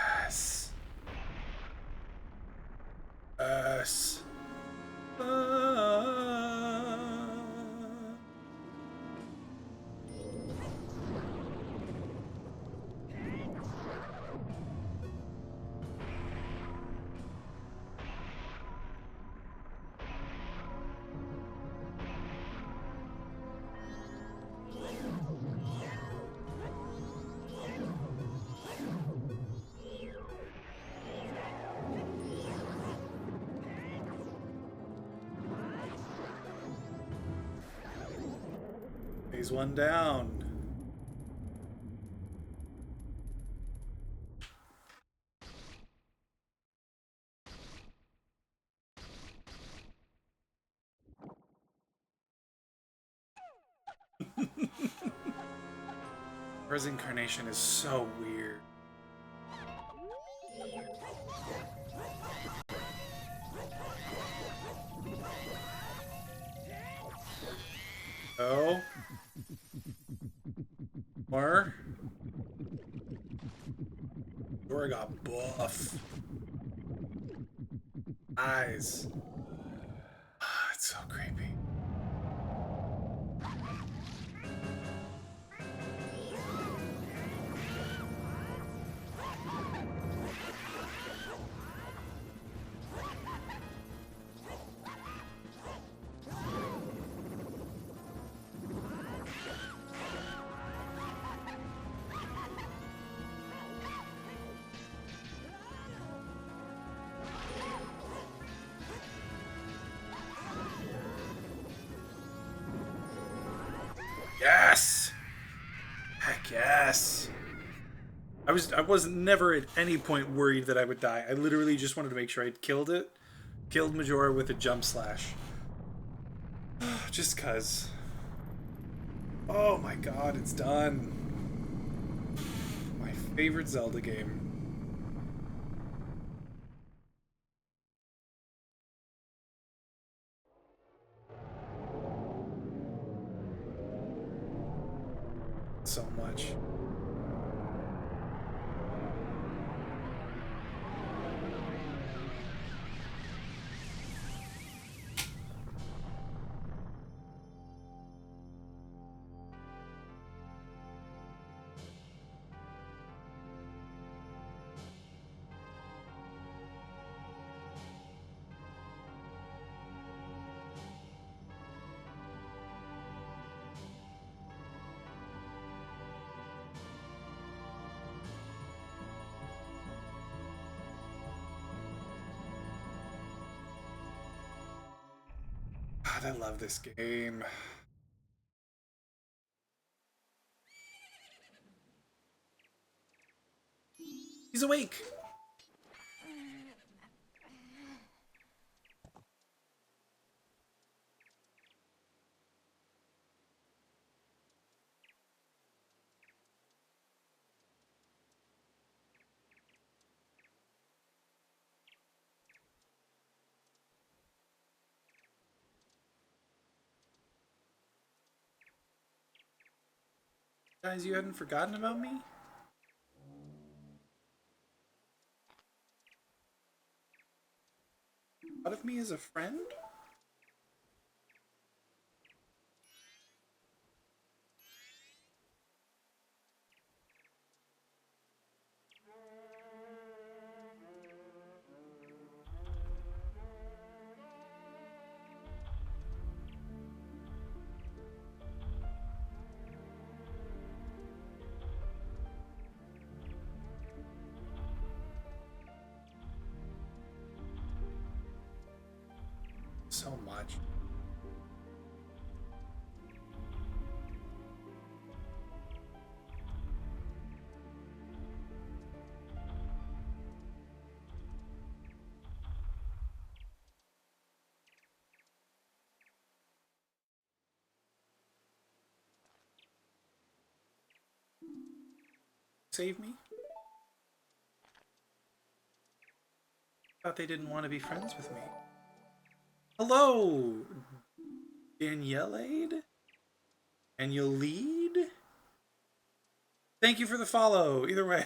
S1: Yes. Yes. He's one down. His incarnation is so weird. Oh. More. Dora got buff. Eyes. It's so creepy. Yes! Heck yes! I was never at any point worried that I would die. I literally just wanted to make sure I'd killed it. Killed Majora with a jump slash. Just cuz. Oh my god, it's done. My favorite Zelda game. So much. God, I love this game. He's awake! Guys, you hadn't forgotten about me? Thought of me as a friend? so much. Save me? Thought they didn't want to be friends with me. Hello, Danielade? And you'll lead? Thank you for the follow. Either way,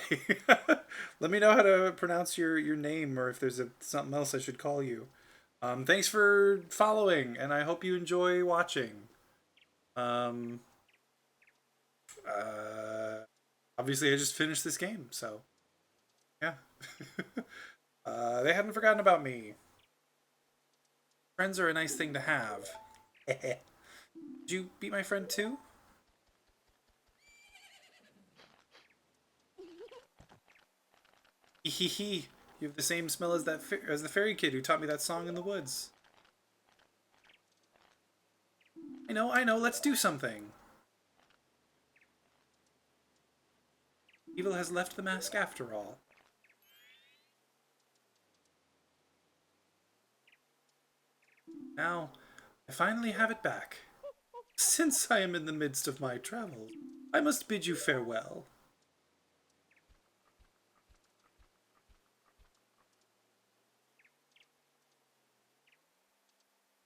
S1: let me know how to pronounce your name, or if there's something else I should call you. Thanks for following, and I hope you enjoy watching. Um, Obviously, I just finished this game, so yeah. They hadn't forgotten about me. Friends are a nice thing to have. Did you beat my friend too? Hee. You have the same smell as as the fairy kid who taught me that song in the woods. I know. Let's do something. Evil has left the mask after all. Now, I finally have it back. Since I am in the midst of my travels, I must bid you farewell.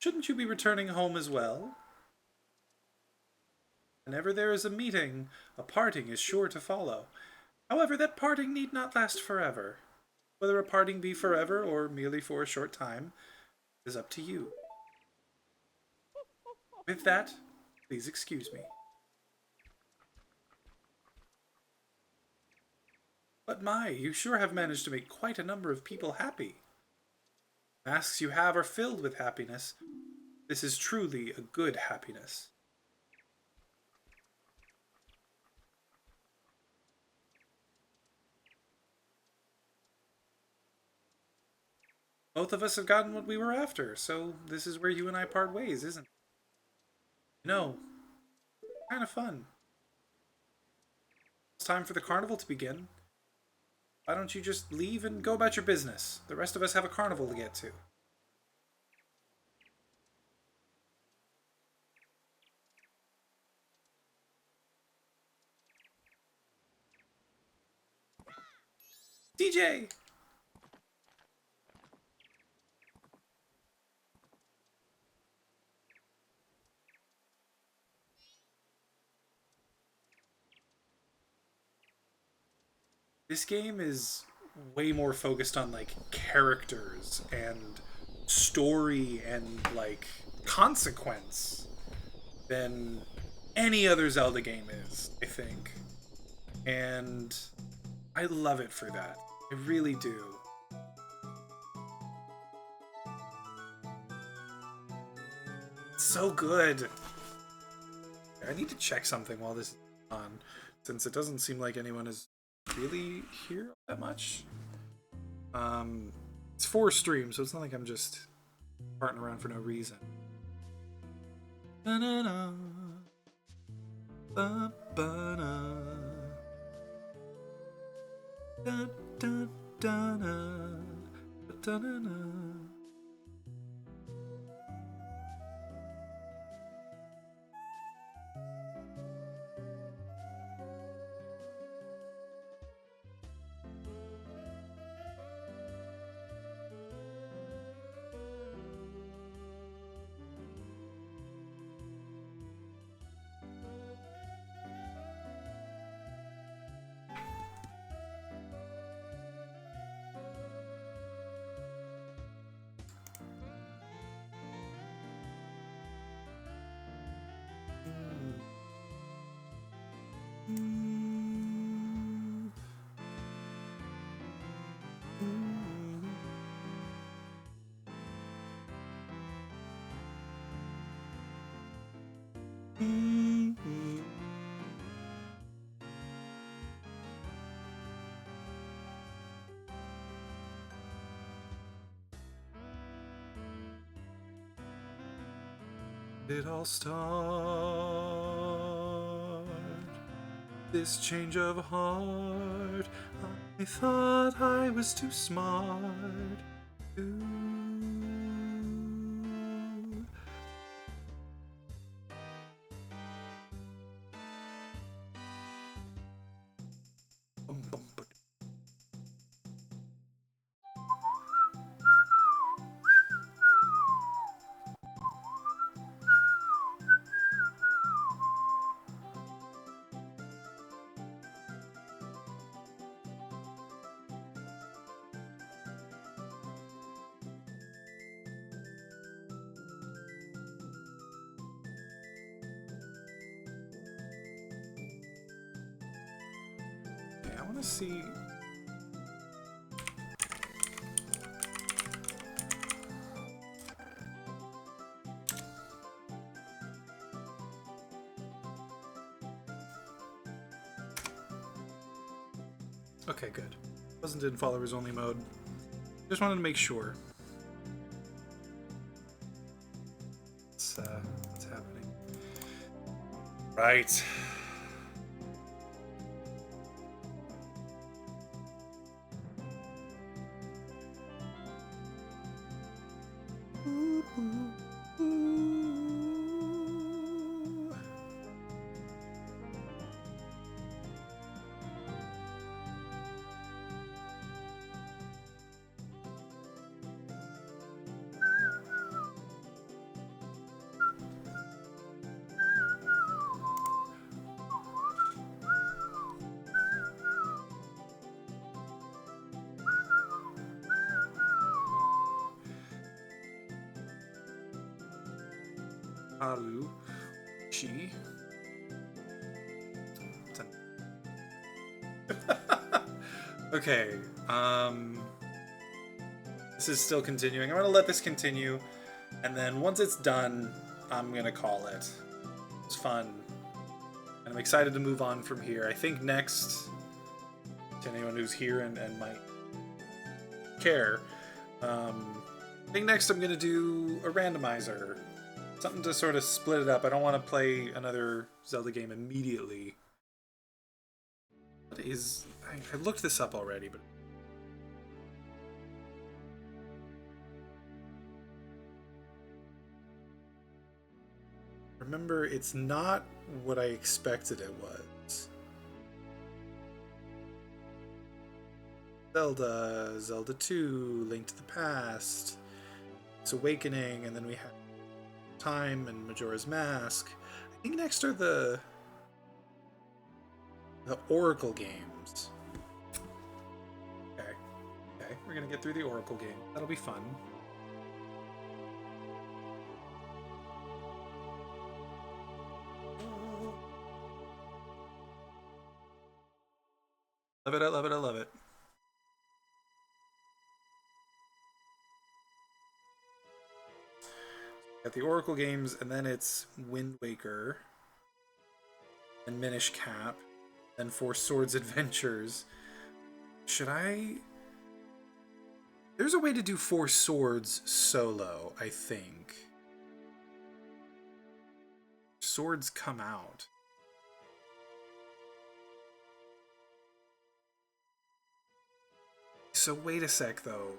S1: Shouldn't you be returning home as well? Whenever there is a meeting, a parting is sure to follow. However, that parting need not last forever. Whether a parting be forever or merely for a short time is up to you. With that, please excuse me. But my, you sure have managed to make quite a number of people happy. Masks you have are filled with happiness. This is truly a good happiness. Both of us have gotten what we were after, so this is where you and I part ways, isn't it? Kind of fun. It's time for the carnival to begin. Why don't you just leave and go about your business? The rest of us have a carnival to get to. DJ! This game is way more focused on like characters and story and like consequence than any other Zelda game is, I think. And I love it for that. I really do. It's so good. I need to check something while this is on, since it doesn't seem like anyone is really here that much. It's for stream, so it's not like I'm just farting around for no reason. Da-na-na. Ba-ba-na. Da-da-da-na. Da-da-na. It all start, this change of heart. I thought I was too smart to. I want to see. Okay, good. Wasn't in followers only mode. Just wanted to make sure. What's happening? Right. Haru. She. Okay. This is still continuing. I'm gonna let this continue, and then once it's done, I'm gonna call it. It's fun, and I'm excited to move on from here. I think next, to anyone who's here and might care, I think next I'm gonna do a randomizer. Something to sort of split it up. I don't want to play another Zelda game immediately. What is... I looked this up already, but... Remember, it's not what I expected it was. Zelda 2, Link to the Past, It's Awakening, and then we have Time and Majora's Mask. I think next are the Oracle games. Okay, we're gonna get through the Oracle game. That'll be fun. Love it, I love it, I love it. Got the Oracle games, and then it's Wind Waker, and Minish Cap, and Four Swords Adventures. Should I... There's a way to do Four Swords solo, I think. Swords come out. So wait a sec, though.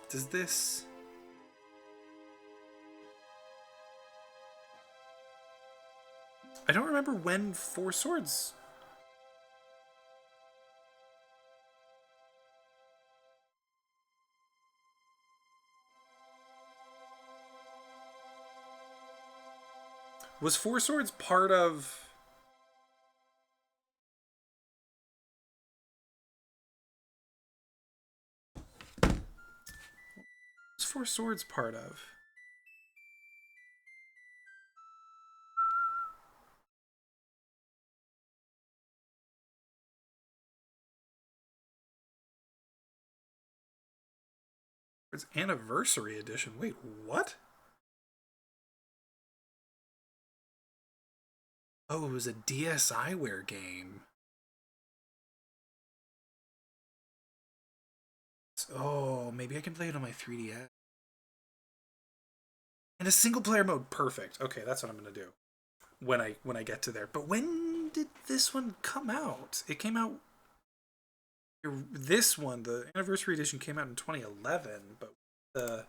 S1: Does this... I don't remember when Four Swords... Was Four Swords part of... What's Four Swords part of? It's Anniversary Edition. Wait, what? Oh, it was a DSiWare game. Oh, maybe I can play it on my 3DS. In a single player mode, perfect. Okay, that's what I'm gonna do when I get to there. But when did this one come out? It came out. This one, the anniversary edition, came out in 2011, but the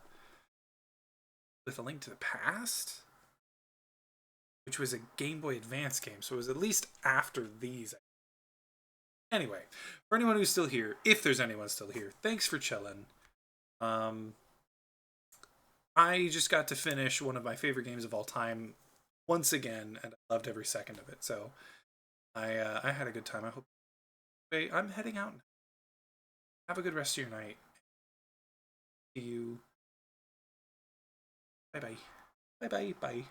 S1: with A Link to the Past, which was a Game Boy Advance game, so it was at least after these. Anyway, for anyone who's still here, if there's anyone still here, thanks for chilling. Um, I just got to finish one of my favorite games of all time once again, and I loved every second of it. So I had a good time. I hope. Wait, I'm heading out now. Have a good rest of your night. See you. Bye bye. Bye bye. Bye.